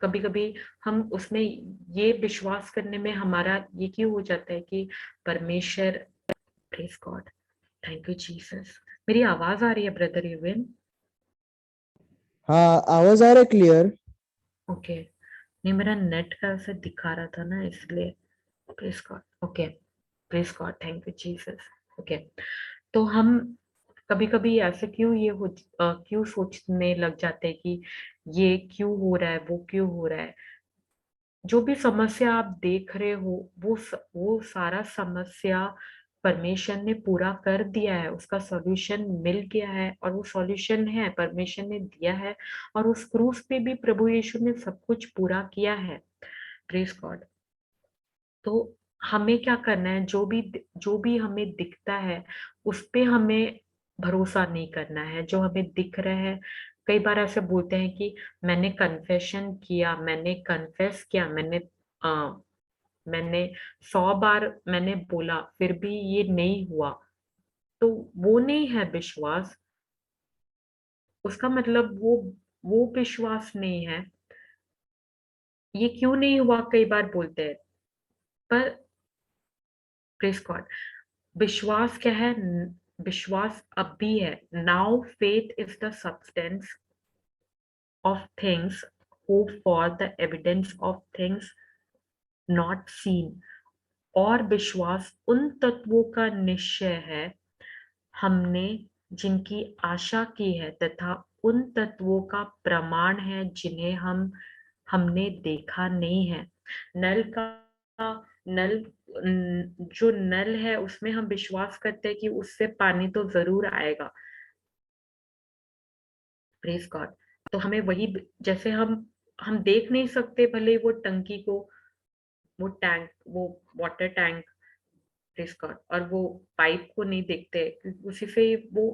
कभी कभी हम उसमें ये विश्वास करने में हमारा ये क्यों हो जाता है कि परमेश्वर, praise God, thank you Jesus. मेरी आवाज आ रही है ब्रदर युविन? हाँ, आवाज आ रहा है क्लियर? ओके, नहीं मेरा नेट का ऐसे दिखा रहा था ना, इसलिए। Praise God, okay, praise God, thank you Jesus. Okay, तो हम कभी कभी ऐसे क्यों सोचने लग जाते हैं कि ये क्यों हो रहा है, वो क्यों हो रहा है। जो भी समस्या आप देख रहे हो वो सारा समस्या परमेश्वर ने पूरा कर दिया है, उसका सॉल्यूशन मिल गया है, और वो सॉल्यूशन है परमेश्वर ने दिया है, और उस क्रूस पे भी प्रभु यीशु ने सब कुछ पूरा किया है। Praise God. तो हमें क्या करना है? जो भी हमें दिखता है उस पे हमें भरोसा नहीं करना है। जो हमें दिख रहा है, कई बार ऐसे बोलते हैं कि मैंने कन्फेशन किया, मैंने कन्फेस किया, मैंने 100 बार मैंने बोला, फिर भी ये नहीं हुआ, तो वो नहीं है विश्वास। उसका मतलब वो विश्वास नहीं है। ये क्यों नहीं हुआ कई बार बोलते हैं, पर प्रेज गॉड, विश्वास क्या है? विश्वास अब भी है। Now faith is the substance of things hope for, the evidence of things not seen. और विश्वास उन तत्वों का निश्चय है हमने जिनकी आशा की है, तथा उन तत्वों का प्रमाण है जिन्हें हमने देखा नहीं है। नल का नल जो नल है उसमें हम विश्वास करते हैं कि उससे पानी तो जरूर आएगा। Praise God. तो हमें वही, जैसे हम देख नहीं सकते भले वो टंकी को, वो टैंक, वो वाटर टैंक, प्रेज गॉड, और वो पाइप को नहीं देखते, उसी से वो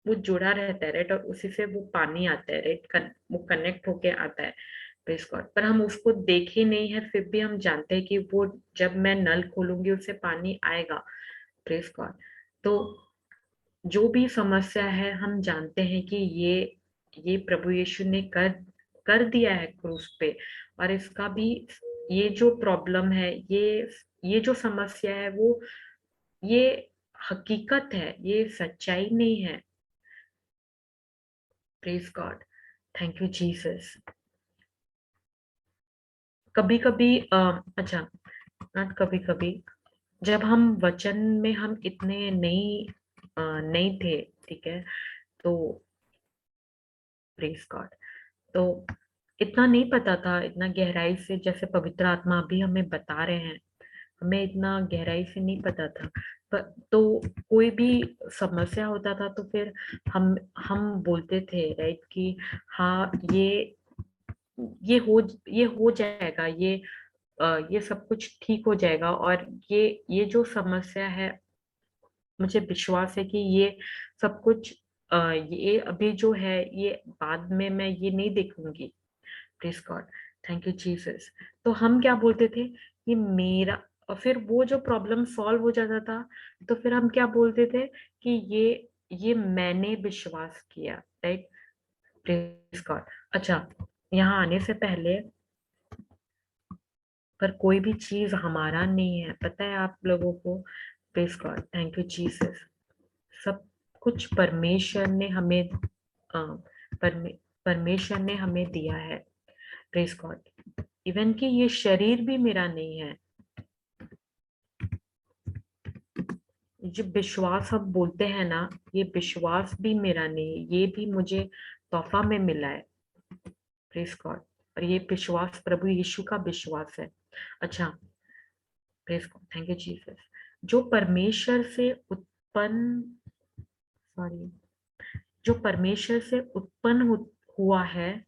वो जुड़ा रहता है, राइट, और उसी से वो पानी आता है, राइट, वो कनेक्ट होके आता है, प्रेज गॉड। पर हम उसको देखे नहीं है, फिर भी हम जानते हैं कि वो जब मैं नल खोलूंगी उससे पानी आएगा, प्रेज गॉड। तो जो भी समस्या है हम जानते हैं कि ये प्रभु यीशु ने कर कर दिया है क्रूस पे, और इसका भी ये जो प्रॉब्लम है, ये जो समस्या है, वो ये हकीकत है, ये सच्चाई नहीं है, praise God, thank you Jesus. कभी कभी अच्छा, नॉट कभी कभी, जब हम वचन में हम इतने नहीं थे, ठीक है, तो प्रेज गॉड, तो इतना नहीं पता था, इतना गहराई से, जैसे पवित्र आत्मा अभी हमें बता रहे हैं, हमें इतना गहराई से नहीं पता था। पर तो कोई भी समस्या होता था तो फिर हम बोलते थे, राइट, कि हाँ ये हो ये हो जाएगा, ये सब कुछ ठीक हो जाएगा, और ये जो समस्या है, मुझे विश्वास है कि ये सब कुछ ये अभी जो है, ये बाद में मैं ये नहीं देखूंगी, praise God, thank you Jesus. तो हम क्या बोलते थे, ये मेरा, और फिर वो जो प्रॉब्लम सॉल्व हो जाता था, तो फिर हम क्या बोलते थे कि ये मैंने विश्वास किया, राइट, प्रेज गॉड। अच्छा, यहाँ आने से पहले, पर कोई भी चीज हमारा नहीं है, पता है आप लोगों को, praise God, thank you Jesus. सब कुछ परमेश्वर ने हमें परमेश्वर ने हमें दिया है, प्रेज गॉड। इवन कि ये शरीर भी मेरा नहीं है, जो विश्वास हम बोलते हैं ना, ये विश्वास भी मेरा नहीं है, ये भी मुझे तोहफा में मिला है, प्रेज गॉड। और ये विश्वास प्रभु यीशु का विश्वास है। अच्छा, praise God, thank you Jesus. जो परमेश्वर से उत्पन्न, सॉरी, जो परमेश्वर से उत्पन्न हुआ है,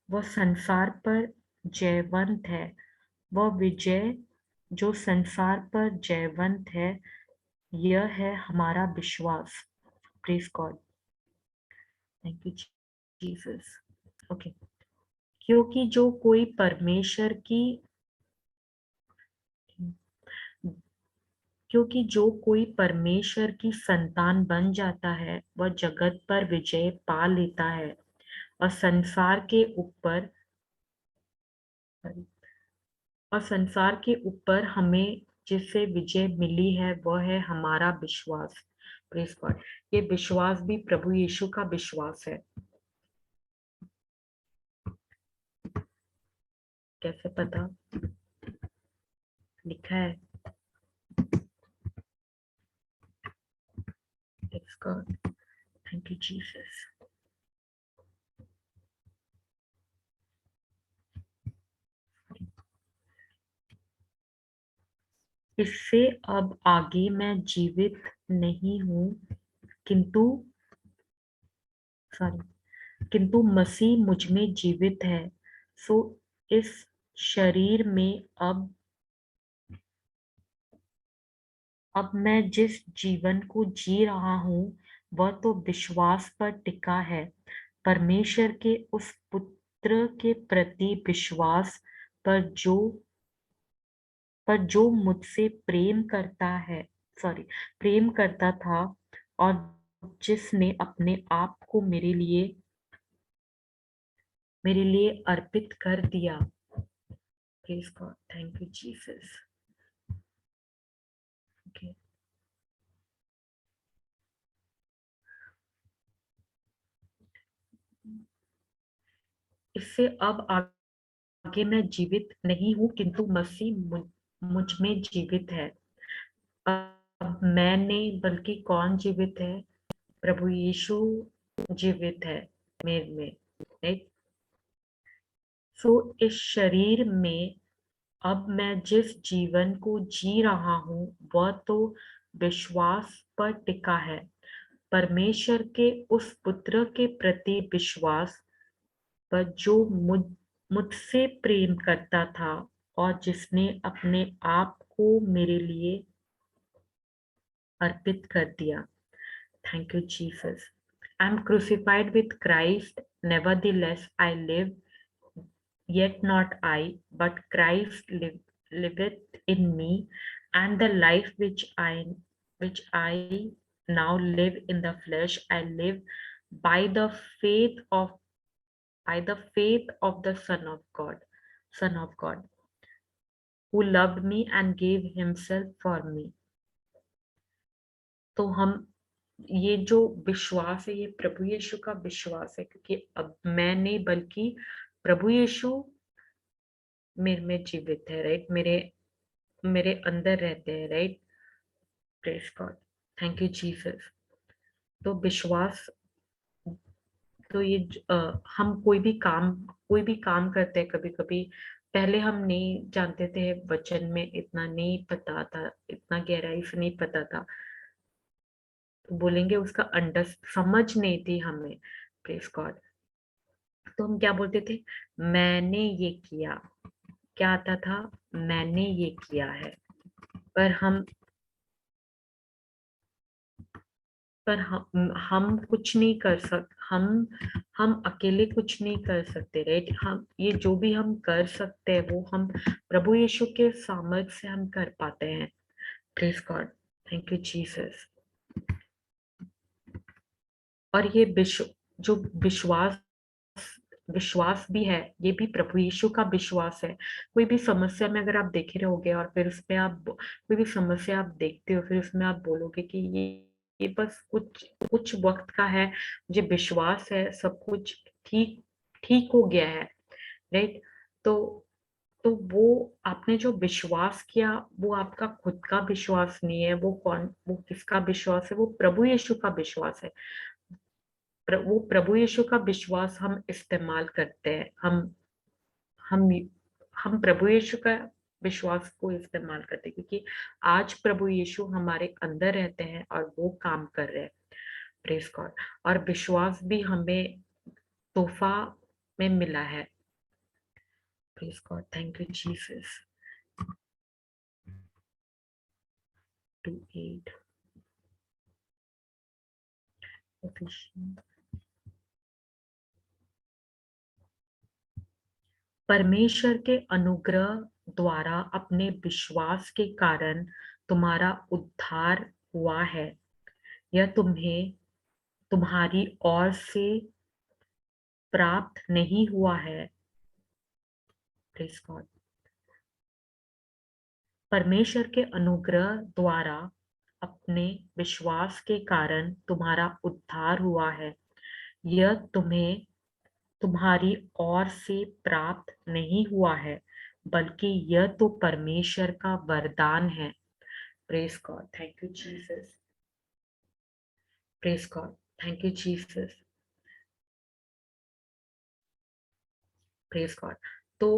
वह संसार पर जयवंत है, वह विजय जो संसार पर जयवंत है, यह है हमारा विश्वास, praise God, thank you Jesus. Okay, क्योंकि जो कोई परमेश्वर की क्योंकि जो कोई परमेश्वर की संतान बन जाता है, वह जगत पर विजय पा लेता है, और संसार के ऊपर हमें जिससे विजय मिली है, वह है हमारा विश्वास, प्रेज गॉड। ये विश्वास भी प्रभु यीशु का विश्वास है। कैसे पता? लिखा है, praise God, thank you Jesus. इससे अब आगे मैं जीवित नहीं हूँ, किंतु किंतु मसीह मुझ में जीवित है। सो इस शरीर में अब मैं जिस जीवन को जी रहा हूँ, वह तो विश्वास पर टिका है, परमेश्वर के उस पुत्र के प्रति विश्वास पर जो मुझसे प्रेम करता था, और जिसने अपने आप को मेरे लिए अर्पित कर दिया, praise God, thank you Jesus. Okay, इससे अब आगे मैं जीवित नहीं हूँ, किंतु मसीह मुझ में जीवित है। अब मैं नहीं, बल्कि कौन जीवित है? प्रभु यीशु जीवित है मेरे में, राइट। सो इस शरीर में अब मैं जिस जीवन को जी रहा हूँ, वह तो विश्वास पर टिका है, परमेश्वर के उस पुत्र के प्रति विश्वास पर जो मुझसे प्रेम करता था, और जिसने अपने आप को मेरे लिए अर्पित कर दिया, thank you Jesus. I am crucified with Christ, nevertheless I live, yet not I, but Christ liveth in me, and the life which I now live in the flesh, I live by the faith of the Son of God, who loved me and gave himself for me. तो हम ये जो विश्वास है, ये प्रभु यीशु का विश्वास है, क्योंकि अब मैं नहीं बल्कि प्रभु यीशु मेरे में जीवित है, राइट, मेरे अंदर रहते हैं, right. Praise God, thank you Jesus. तो विश्वास, तो ये हम कोई भी काम करते हैं, कभी कभी पहले हम नहीं जानते थे, वचन में इतना नहीं पता था, इतना गहराई से नहीं पता था, तो बोलेंगे उसका समझ नहीं थी हमें। Praise God. तो हम क्या बोलते थे, मैंने ये किया, क्या आता था, मैंने ये किया है। पर हम कुछ नहीं कर सकते, हम अकेले कुछ नहीं कर सकते, राइट। हम ये जो भी हम कर सकते हैं वो हम प्रभु यीशु के सामर्थ से हम कर पाते हैं। Praise God, thank you Jesus. और ये जो विश्वास भी है, ये भी प्रभु यीशु का विश्वास है। कोई भी समस्या में अगर आप देखे रहोगे और फिर उसमें आप कोई भी समस्या आप देखते हो, फिर उसमें आप बोलोगे कि ये बस कुछ वक्त का है, मुझे विश्वास है सब कुछ ठीक हो गया है, राइट। तो वो आपने जो विश्वास किया, वो आपका खुद का विश्वास नहीं है, वो किसका विश्वास है, वो प्रभु यीशु का विश्वास है। वो प्रभु यीशु का विश्वास हम इस्तेमाल करते हैं, हम हम प्रभु यीशु का विश्वास को इस्तेमाल करते हैं, क्योंकि आज प्रभु यीशु हमारे अंदर रहते हैं और वो काम कर रहे हैं। Praise God. और विश्वास भी हमें तोहफा में मिला है। Praise God, thank you Jesus. 2:8 परमेश्वर के अनुग्रह द्वारा अपने विश्वास के कारण तुम्हारा उद्धार हुआ है, यह तुम्हें तुम्हारी ओर से प्राप्त नहीं हुआ है। Praise God. परमेश्वर के अनुग्रह द्वारा अपने विश्वास के कारण तुम्हारा उद्धार हुआ है, यह तुम्हें तुम्हारी ओर से प्राप्त नहीं हुआ है, बल्कि यह तो परमेश्वर का वरदान है। Praise God, thank you Jesus. Praise God, thank you Jesus. Praise God. तो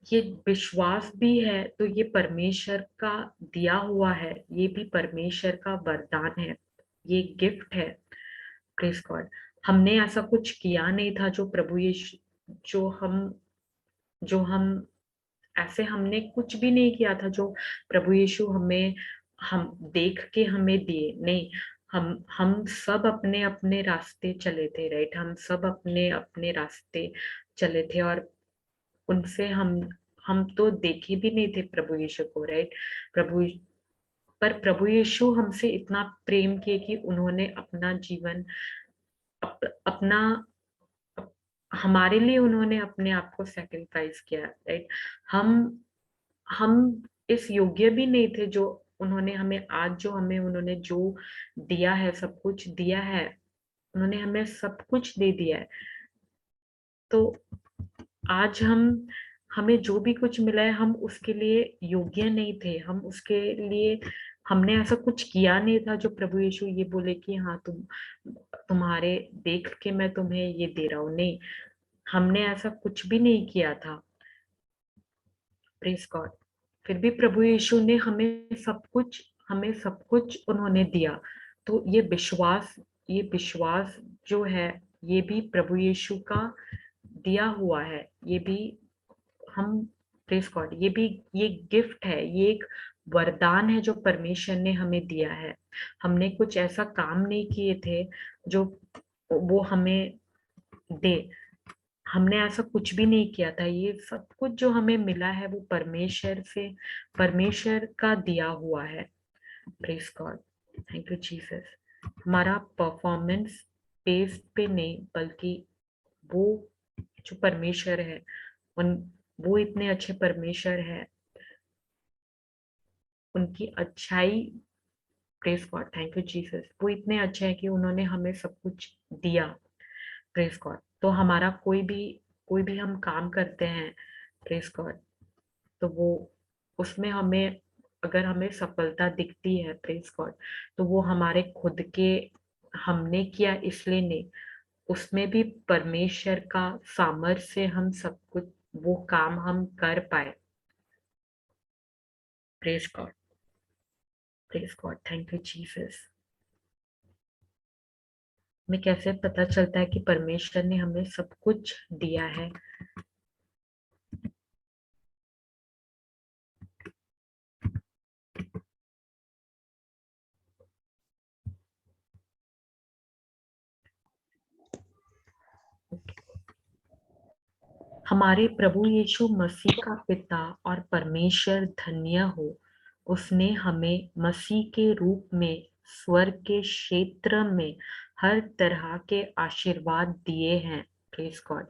ये विश्वास भी है, तो ये परमेश्वर का दिया हुआ है, ये भी परमेश्वर का वरदान है, ये गिफ्ट है। Praise God. हमने ऐसा कुछ किया नहीं था, जो प्रभु यीशु जो हम ऐसे हमने कुछ भी नहीं किया था जो प्रभु यीशु हम देख के हमें दिए, नहीं। हम सब अपने अपने रास्ते चले थे, राइट। हम सब अपने अपने रास्ते चले थे, और उनसे हम तो देखे भी नहीं थे प्रभु यीशु को, राइट। पर प्रभु यीशु हमसे इतना प्रेम किए कि उन्होंने अपना जीवन अपना हमारे लिए उन्होंने अपने आप को सैक्रिफाइस किया, राइट। हम इस योग्य भी नहीं थे, जो उन्होंने हमें आज जो हमें उन्होंने जो दिया है, सब कुछ दिया है, उन्होंने हमें सब कुछ दे दिया है। तो आज हमें जो भी कुछ मिला है, हम उसके लिए योग्य नहीं थे, हम उसके लिए हमने ऐसा कुछ किया नहीं था जो प्रभु यीशु ये बोले कि हाँ तुम्हारे देख के मैं तुम्हें ये दे रहा हूँ, नहीं। हमने ऐसा कुछ भी नहीं किया था। Praise God. फिर भी प्रभु यीशु ने हमें सब कुछ उन्होंने दिया। तो ये विश्वास जो है, ये भी प्रभु यीशु का दिया हुआ है, ये भी हम प्रेज गॉड, ये गिफ्ट है, ये एक वरदान है जो परमेश्वर ने हमें दिया है। हमने कुछ ऐसा काम नहीं किए थे जो वो हमें दे। हमने ऐसा कुछ भी नहीं किया था, ये सब कुछ जो हमें मिला है वो परमेश्वर से, परमेश्वर का दिया हुआ है। Praise God, thank you Jesus. हमारा परफॉर्मेंस बेस्ड पे नहीं, बल्कि वो जो परमेश्वर है, उन वो इतने अच्छे परमेश्वर है, उनकी अच्छाई। Praise God, thank you Jesus. वो इतने अच्छे हैं कि उन्होंने हमें सब कुछ दिया। Praise God. तो हमारा कोई भी हम काम करते हैं, प्रेज गॉड, तो वो उसमें हमें, अगर हमें सफलता दिखती है, प्रेज गॉड, तो वो हमारे खुद के हमने किया इसलिए नहीं, उसमें भी परमेश्वर का सामर्थ्य से हम सब कुछ वो काम हम कर पाए। Praise God, praise God, thank you Jesus. हमें कैसे पता चलता है कि परमेश्वर ने हमें सब कुछ दिया है? हमारे प्रभु यीशु मसीह का पिता और परमेश्वर धन्य हो, उसने हमें मसीह के रूप में स्वर्ग के क्षेत्र में हर तरह के आशीर्वाद दिए हैं। Praise God,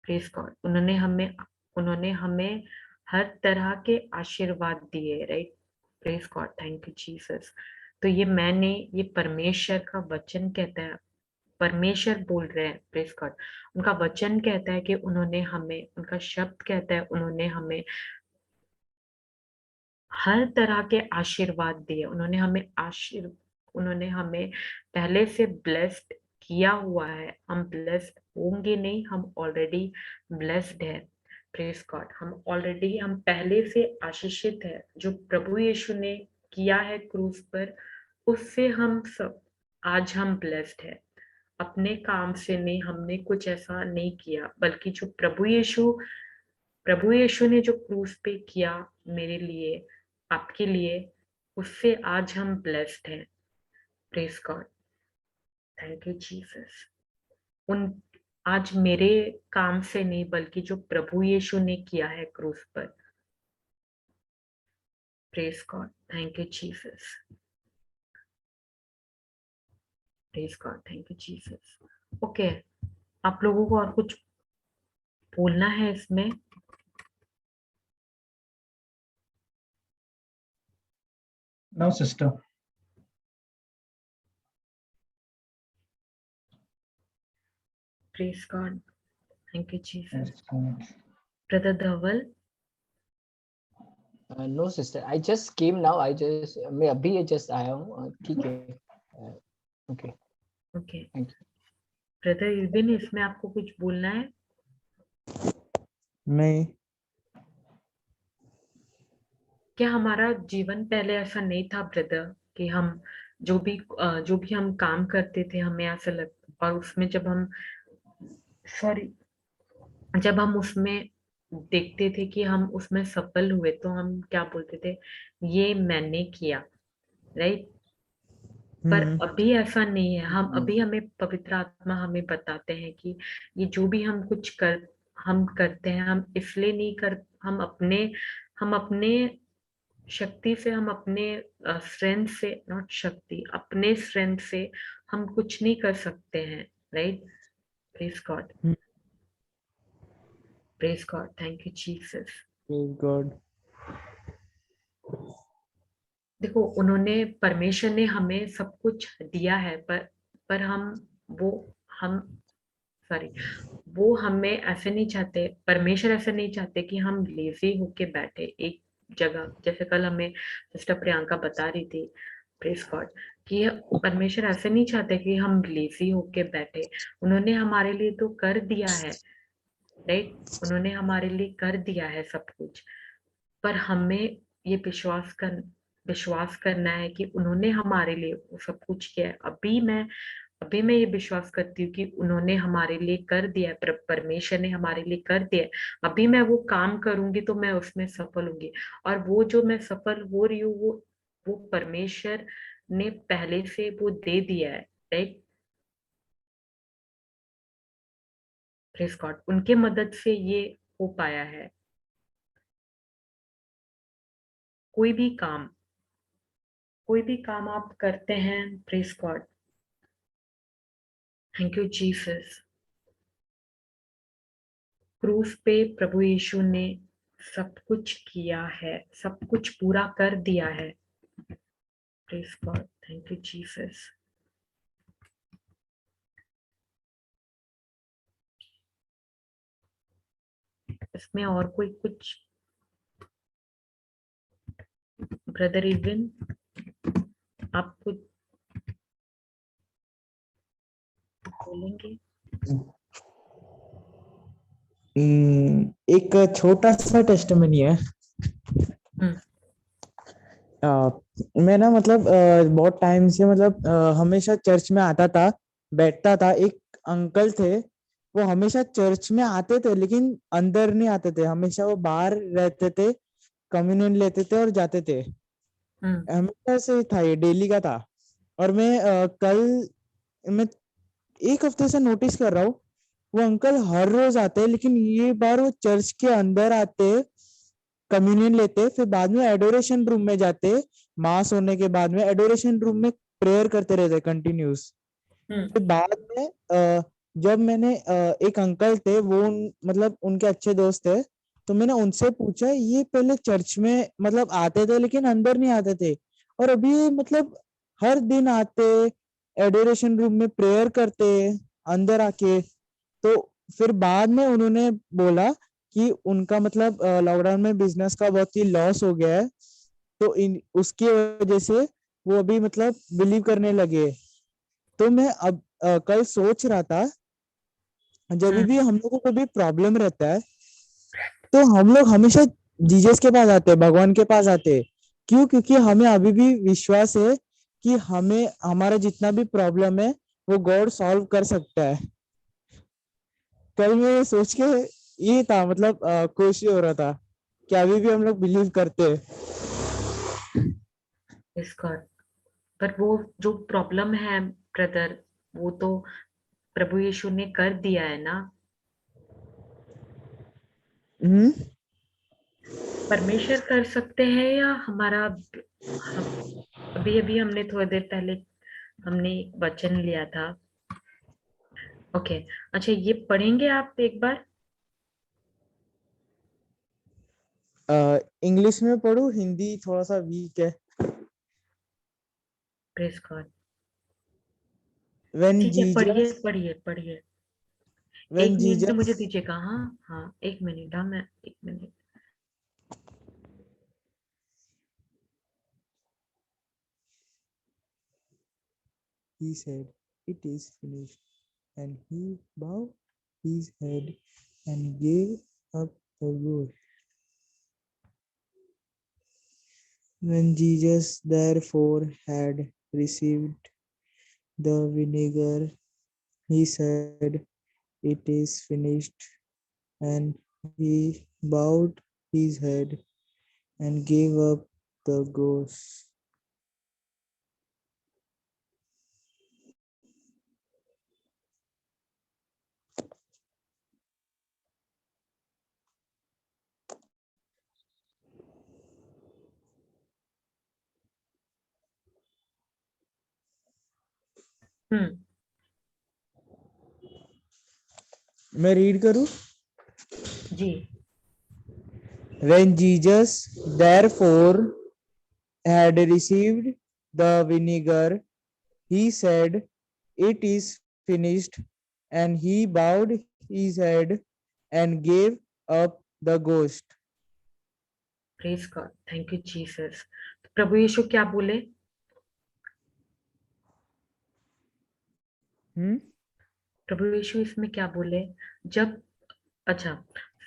praise God. उन्होंने हमें हर तरह के आशीर्वाद दिए, right. Praise God, thank you Jesus. तो ये परमेश्वर का वचन कहता है, परमेश्वर बोल रहे हैं, प्रेज गॉड। उनका वचन कहता है कि उन्होंने हमें, उनका शब्द कहता है उन्होंने हमें हर तरह के आशीर्वाद दिए। उन्होंने हमें पहले से ब्लेस्ड किया हुआ है। हम ब्लेस्ड होंगे नहीं, हम ऑलरेडी ब्लेस्ड है। प्रेज गॉड, हम पहले से आशीषित है। जो प्रभु यीशु ने किया है क्रूस पर, उससे हम सब आज हम ब्लेस्ड है। अपने काम से नहीं, हमने कुछ ऐसा नहीं किया, बल्कि जो प्रभु यीशु ने जो क्रूस पे किया मेरे लिए, आपके लिए, उससे आज हम ब्लेस्ड हैं। Praise God, thank you Jesus. उन आज मेरे काम से नहीं, बल्कि जो प्रभु यीशु ने किया है क्रूस पर। Praise God, thank you Jesus. Praise God, thank you Jesus. Okay, आप लोगों को और कुछ बोलना है इसमें? No, sister. Praise God, thank you Jesus. Yes, correct. Brother Dhaval, no sister, I just came now, मैं अभी जस्ट आया हूँ। ठीक है, okay, okay. Thank you. Brother युबिन, इसमें आपको कुछ बोलना है? नहीं। क्या हमारा जीवन पहले ऐसा नहीं था ब्रदर, कि हम जो भी हम काम करते थे, हमें ऐसा लग, और उसमें जब हम उसमें देखते थे कि हम उसमें सफल हुए, तो हम क्या बोलते थे? ये मैंने किया, राइट। पर अभी ऐसा नहीं है। अभी हमें पवित्र आत्मा हमें बताते हैं कि ये जो भी हम करते हैं, हम इसलिए नहीं कर, हम अपने शक्ति से, हम अपने स्ट्रेंथ से, नॉट शक्ति, अपने स्ट्रेंथ से हम कुछ नहीं कर सकते हैं, right. Praise God, praise God, thank you Jesus. God. देखो, परमेश्वर ने हमें सब कुछ दिया है, पर वो हम सॉरी वो हमें ऐसे नहीं चाहते, परमेश्वर ऐसे नहीं चाहते कि हम लेजी होके बैठे एक जगह। जैसे कल हमें सिस्टर प्रियंका बता रही थी, प्रेज गॉड, कि परमेश्वर ऐसे नहीं चाहते कि हम लेजी होके बैठे। उन्होंने हमारे लिए तो कर दिया है, राइट। उन्होंने हमारे लिए कर दिया है सब कुछ, पर हमें ये विश्वास करना है कि उन्होंने हमारे लिए वो सब कुछ किया है। अभी मैं ये विश्वास करती हूँ कि उन्होंने हमारे लिए कर दिया है, परमेश्वर ने हमारे लिए कर दिया है। अभी मैं वो काम करूंगी तो मैं उसमें सफल होंगी, और वो जो मैं सफल हो रही हूँ, वो परमेश्वर ने पहले से वो दे दिया है, राइट। प्रेज गॉड, उनके मदद से ये हो पाया है। कोई भी काम आप करते हैं, praise God, thank you Jesus. क्रूस पे प्रभु यीशु ने सब कुछ किया है, सब कुछ पूरा कर दिया है। Praise God, thank you Jesus. इसमें और कोई कुछ, ब्रदर इविन, आप कुछ बोलेंगे? एक छोटा सा टेस्टिमनी है। हम्म। मैं ना मतलब बहुत टाइम से मतलब हमेशा चर्च में आता था, बैठता था। एक अंकल थे, वो हमेशा चर्च में आते थे लेकिन अंदर नहीं आते थे, हमेशा वो बाहर रहते थे, कम्युनियन लेते थे और जाते थे। हमेशा से था, ये डेली का था। और मैं एक हफ्ते से नोटिस कर रहा हूँ, वो अंकल हर रोज आते हैं लेकिन ये बार वो चर्च के अंदर आते, कम्युनियन लेते, फिर बाद में एडोरेशन रूम में जाते, मास होने के बाद में एडोरेशन रूम में प्रेयर करते रहते कंटिन्यूस। फिर बाद में जब मैंने एक अंकल थे, वो मतलब उनके अच्छे दोस्त थे, तो मैंने उनसे पूछा, ये पहले चर्च में मतलब आते थे लेकिन अंदर नहीं आते थे, और अभी ये मतलब हर दिन आते, एडोरेशन रूम में प्रेयर करते अंदर आके। तो फिर बाद में उन्होंने बोला कि उनका मतलब लॉकडाउन में बिजनेस का बहुत ही लॉस हो गया है, तो इन उसकी वजह से वो अभी मतलब बिलीव करने लगे। तो मैं अब कल सोच रहा था, जब भी हम लोगों को भी प्रॉब्लम रहता है तो हम लोग हमेशा जीसस के पास आते हैं, भगवान के पास आते हैं। क्यों? क्योंकि हमें अभी भी विश्वास है कि हमें हमारा जितना भी प्रॉब्लम है वो गॉड सॉल्व कर सकता है। कल मैं सोच के ये था, मतलब खुशी हो रहा था कि अभी भी हम लोग बिलीव करते हैं। इसका, पर वो जो प्रॉब्लम है ब्रदर, वो तो प्रभु यीशु ने कर दिया है ना। हम्म। परमेश्वर कर सकते हैं या हमारा, हम अभी अभी हमने थोड़ी देर पहले हमने वचन लिया था। ओके, अच्छा ये पढ़ेंगे आप एक बार? इंग्लिश में पढ़ू, हिंदी थोड़ा सा वीक है। प्रेज गॉड, when ठीक है, पढ़िए jesus पढ़िए पढ़िए। एक when मिनट तो मुझे jesus दीजिएगा। हाँ हाँ, एक मिनट, हाँ मैं एक minute. he said it is finished, and he bowed his head and gave up the ghost. When Jesus therefore had received the vinegar, he said, it is finished, and he bowed his head and gave up the ghost. हम्म। मैं रीड करूं? जी। When Jesus therefore had received the vinegar, he said, it is finished, and he bowed his head and gave up the ghost. Praise God, thank you Jesus. प्रभु यीशु क्या बोले? हम्म। प्रभु यीशु इसमें क्या बोले? जब, अच्छा,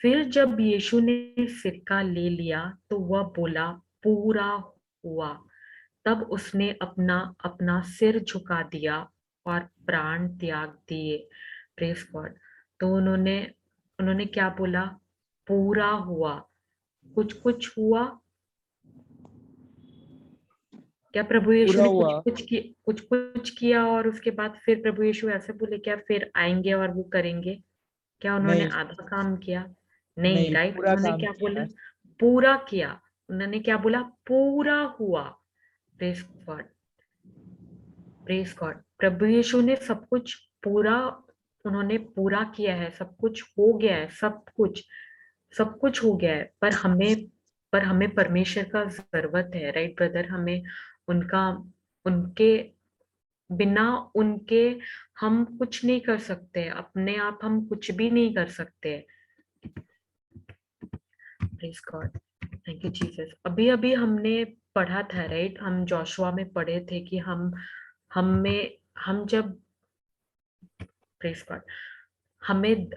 फिर जब यीशु ने सिरका ले लिया तो वह बोला, पूरा हुआ। तब उसने अपना अपना सिर झुका दिया और प्राण त्याग दिए। Praise God. तो उन्होंने उन्होंने क्या बोला? पूरा हुआ। कुछ कुछ हुआ क्या? प्रभु यीशु पूरा ने हुआ। कुछ कुछ किया और उसके बाद फिर प्रभु यीशु ऐसे बोले क्या फिर आएंगे और वो करेंगे? क्या उन्होंने नहीं आधा काम किया? नहीं, नहीं, राइट। पूरा उन्होंने काम क्या किया बोला? है। पूरा किया। उन्होंने क्या बोला? पूरा हुआ। Praise God, praise God. प्रभु यीशु ने सब कुछ पूरा, उन्होंने पूरा किया है, सब कुछ हो गया है, सब कुछ हो गया है। पर हमें परमेश्वर का जरूरत है, राइट ब्रदर? हमें उनका, उनके बिना उनके हम कुछ नहीं कर सकते, अपने आप हम कुछ भी नहीं कर सकते। Praise God, thank you Jesus. अभी अभी हमने पढ़ा था, राइट? हम जोशुआ में पढ़े थे कि हम जब, प्रेज गॉड, हमें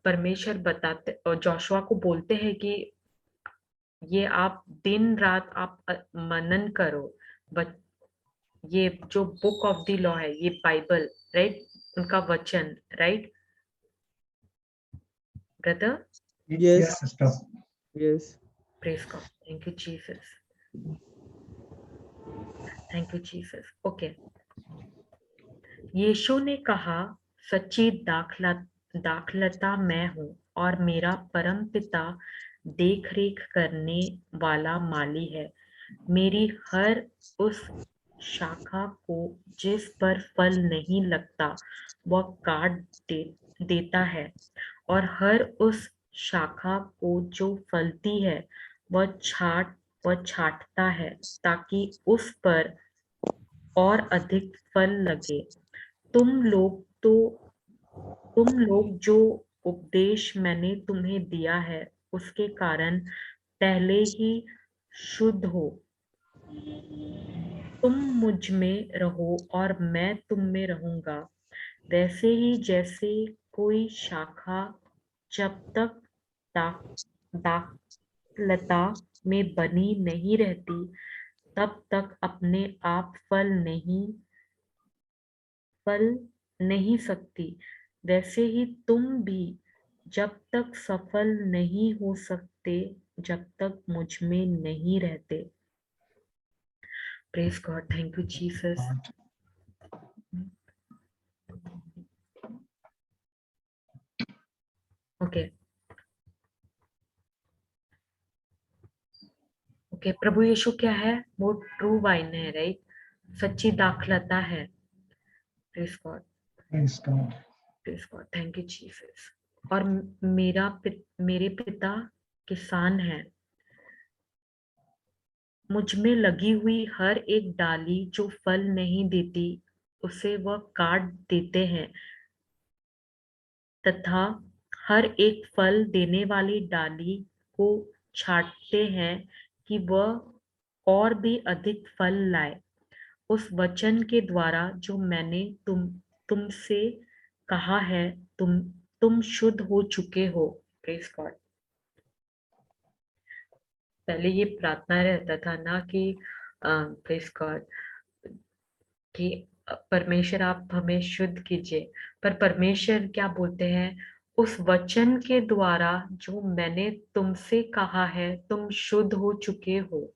परमेश्वर बताते और जोशुआ को बोलते हैं कि ये आप दिन रात आप मनन करो, बट ये जो बुक ऑफ द लॉ है, ये बाइबल, राइट? उनका वचन, right brother? Yes Yes, sister. Yes praise God, thank you Jesus, thank you Jesus. Okay, यीशु ने कहा, सच्ची दाखलता मैं हूँ और मेरा परम पिता देखरेख करने वाला माली है। मेरी हर उस शाखा को जिस पर फल नहीं लगता वह काट देता है, और हर उस शाखा को जो फलती है वह छांटता है, ताकि उस पर और अधिक फल लगे। तुम लोग तो तुम लोग जो उपदेश मैंने तुम्हें दिया है उसके कारण पहले ही शुद्ध हो। तुम मुझ में रहो और मैं तुम में रहूंगा। वैसे ही जैसे कोई शाखा जब तक दाखलता में बनी नहीं रहती तब तक अपने आप फल नहीं सकती, वैसे ही तुम भी जब तक सफल नहीं हो सकते जब तक मुझ में नहीं रहते। Praise God, thank you Jesus. Okay okay, प्रभु यीशु क्या है? वो ट्रू वाइन है, राइट? सच्ची दाखलता है। Praise God, Praise God. Praise God, thank you Jesus. और मेरे पिता किसान है। मुझ में लगी हुई हर एक डाली जो फल नहीं देती उसे वह काट देते हैं, तथा हर एक फल देने वाली डाली को छांटते हैं कि वह और भी अधिक फल लाए। उस वचन के द्वारा जो मैंने तुमसे कहा है, तुम शुद्ध हो चुके हो। Praise God. पहले ये प्रार्थना रहता था ना कि प्रेज गॉड कि परमेश्वर आप हमें शुद्ध कीजिए, पर परमेश्वर क्या बोलते हैं? उस वचन के द्वारा जो मैंने तुमसे कहा है तुम शुद्ध हो चुके हो।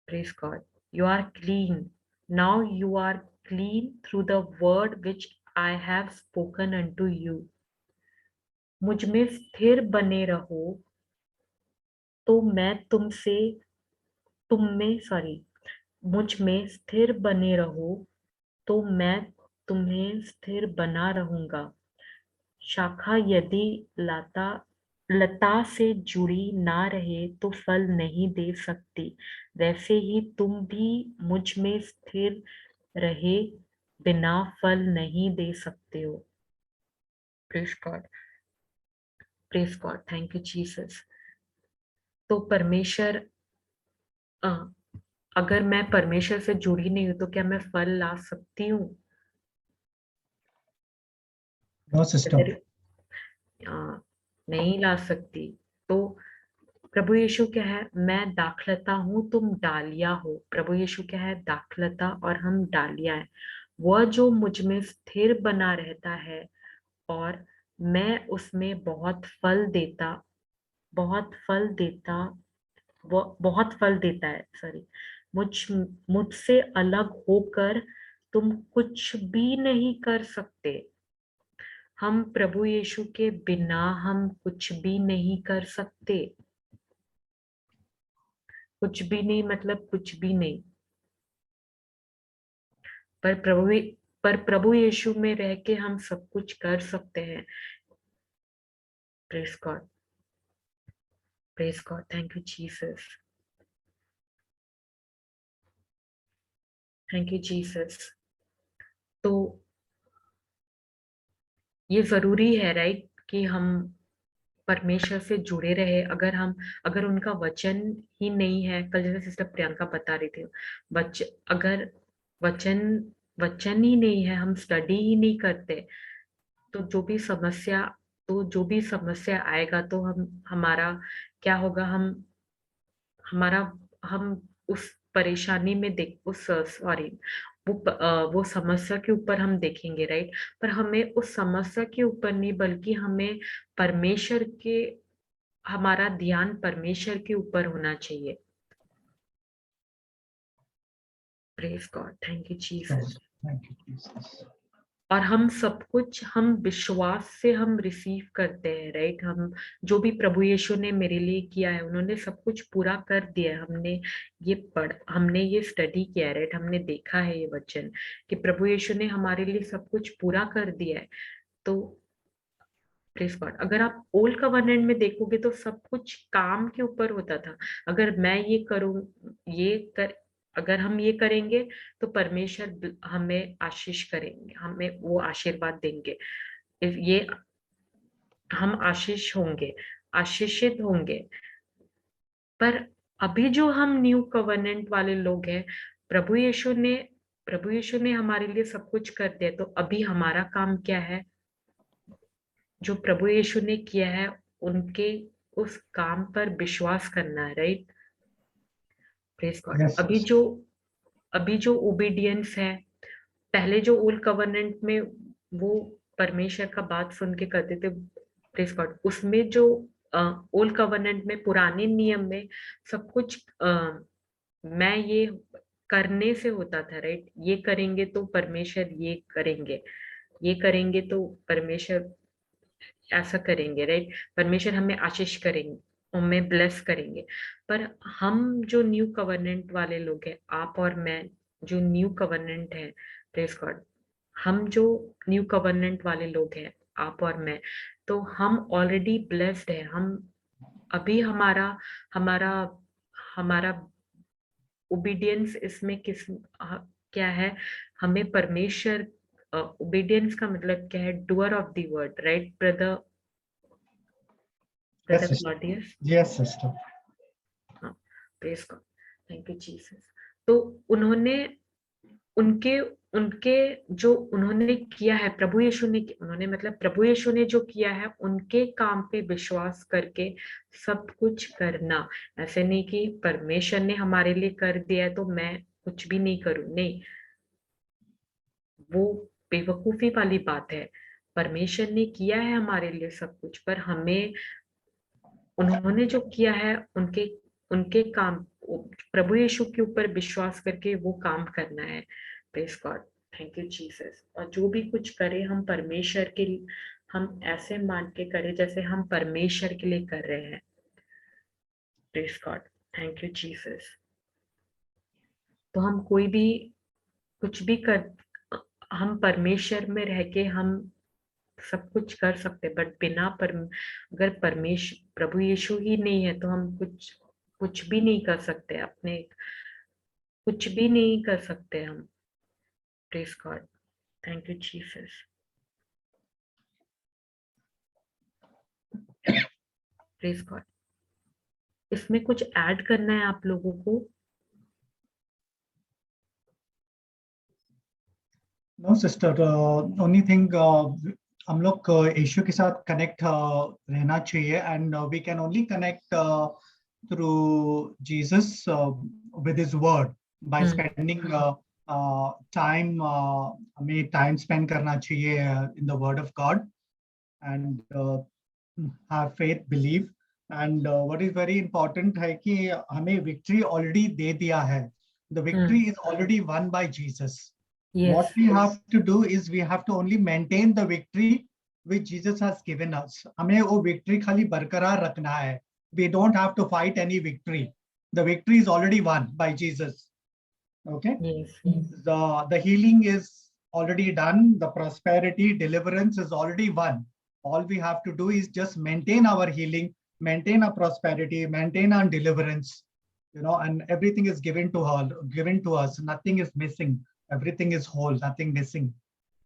Praise God. You are clean. Now you are clean through the word which I have spoken unto you. मुझ में स्थिर बने रहो तो मैं मुझ में स्थिर बने रहो तो मैं तुम्हें स्थिर बना रहूंगा। शाखा यदि लता से जुड़ी ना रहे तो फल नहीं दे सकती, वैसे ही तुम भी मुझ में स्थिर रहे बिना फल नहीं दे सकते हो। Praise God, praise God, thank you Jesus. तो परमेश्वर, अगर मैं परमेश्वर से जुड़ी नहीं हूं तो क्या मैं फल ला सकती हूँ? No, sister. अगर नहीं ला सकती तो प्रभु यीशु क्या है? मैं दाखलता हूँ, तुम डालियां हो। प्रभु यीशु क्या है? दाखलता और हम डालियां हैं। वह जो मुझ में स्थिर बना रहता है और मैं उसमें बहुत फल देता है, सॉरी, मुझसे अलग होकर तुम कुछ भी नहीं कर सकते। हम प्रभु यीशु के बिना हम कुछ भी नहीं कर सकते, कुछ भी नहीं, मतलब कुछ भी नहीं। पर प्रभु यीशु में रह के हम सब कुछ कर सकते हैं। Praise God, praise God, thank you Jesus, thank you Jesus. तो ये जरूरी है, राइट, कि हम परमेश्वर से जुड़े रहे। अगर उनका वचन ही नहीं है, कल जैसे सिस्टर प्रियंका बता रही थी, अगर वचन वचन ही नहीं है, हम स्टडी ही नहीं करते, तो जो भी समस्या आएगा, तो हमारा क्या होगा, हमारा हम उस परेशानी में वो समस्या के ऊपर हम देखेंगे, राइट। पर हमें उस समस्या के ऊपर नहीं, बल्कि हमें परमेश्वर के हमारा ध्यान परमेश्वर के ऊपर होना चाहिए। Praise God, thank you Jesus. Thank you, Jesus. और हम सब कुछ हम विश्वास से हम रिसीव करते हैं, राइट। हम जो भी प्रभु यीशु ने मेरे लिए किया है, उन्होंने सब कुछ पूरा कर दिया है। हमने ये स्टडी किया है, राइट। हमने देखा है ये वचन कि प्रभु यीशु ने हमारे लिए सब कुछ पूरा कर दिया है। तो प्रेज गॉड, अगर आप ओल्ड कवर्नेंट में देखोगे तो सब कुछ काम के ऊपर होता था। अगर मैं ये करूं, अगर हम ये करेंगे तो परमेश्वर हमें आशीष करेंगे, हमें वो आशीर्वाद देंगे, ये हम आशीष होंगे, आशीषित होंगे। पर अभी जो हम न्यू कवर्नेंट वाले लोग हैं, प्रभु यीशु ने हमारे लिए सब कुछ कर दिया, तो अभी हमारा काम क्या है? जो प्रभु यीशु ने किया है, उनके उस काम पर विश्वास करना है, राइट। Praise God. Yes, अभी जो ओबीडियंस है, पहले जो ओल्ड कवर्नेंट में वो परमेश्वर का बात सुन के करते थे, प्रेज गॉड, उसमें जो ओल्ड कवर्नेंट में, पुराने नियम में सब कुछ मैं ये करने से होता था, राइट। ये करेंगे तो परमेश्वर ये करेंगे, ये करेंगे तो परमेश्वर ऐसा करेंगे, राइट। परमेश्वर हमें आशीष करेंगे, हमें ब्लेस करेंगे। पर हम जो न्यू कवर्नेंट वाले लोग हैं, आप और मैं जो न्यू कवर्नेंट है, प्रेज गॉड, हम जो न्यू कवर्नेंट वाले लोग हैं, आप और मैं, तो हम ऑलरेडी ब्लेस्ड है। हम अभी हमारा हमारा हमारा ओबीडियंस इसमें क्या है? हमें परमेश्वर, ओबीडियंस का मतलब क्या है? Doer of the word, right brother yes, sister. Claudius? Yes, sister. हाँ, praise God, thank you Jesus. तो उन्होंने उनके उनके जो उन्होंने किया है, प्रभु यीशु ने, उन्होंने मतलब प्रभु यीशु ने जो किया है, उनके काम पे विश्वास करके सब कुछ करना। ऐसे नहीं कि परमेश्वर ने हमारे लिए कर दिया है तो मैं कुछ भी नहीं करूं, नहीं, वो बेवकूफी वाली बात है। परमेश्वर ने किया है हमारे लिए सब कुछ, पर हमें उन्होंने जो किया है, उनके उनके काम, प्रभु यीशु के ऊपर विश्वास करके वो काम करना है। Praise God, thank you Jesus. और जो भी कुछ करे, हम परमेश्वर के लिए, हम ऐसे मान के करें जैसे हम परमेश्वर के लिए कर रहे हैं। Praise God, thank you Jesus. तो हम कोई भी कुछ भी हम परमेश्वर में रह के हम सब कुछ कर सकते, बट अगर प्रभु यीशु ही नहीं है तो हम कुछ भी नहीं कर सकते, अपने कुछ भी नहीं कर सकते हम। Praise God, thank you Jesus. Praise God. इसमें कुछ ऐड करना है आप लोगों को? No, sister. Only thing हम लोग यीशु के साथ कनेक्ट रहना चाहिए, and we can only connect through Jesus with His word by spending time. हमें time spend करना चाहिए in the word of God, and have faith, believe, and what is very important है कि हमें victory already दे दिया है. The victory is already won by Jesus. Yes. What we have to do is we have to only maintain the victory which Jesus has given us. हमें वो victory खाली बरकरार रखना है. We don't have to fight any victory. The victory is already won by Jesus. Okay? Yes. The healing is already done. The prosperity, deliverance is already won. All we have to do is just maintain our healing, maintain our prosperity, maintain our deliverance, you know, and everything is given to her, given to us. Nothing is missing. Everything is whole, nothing missing.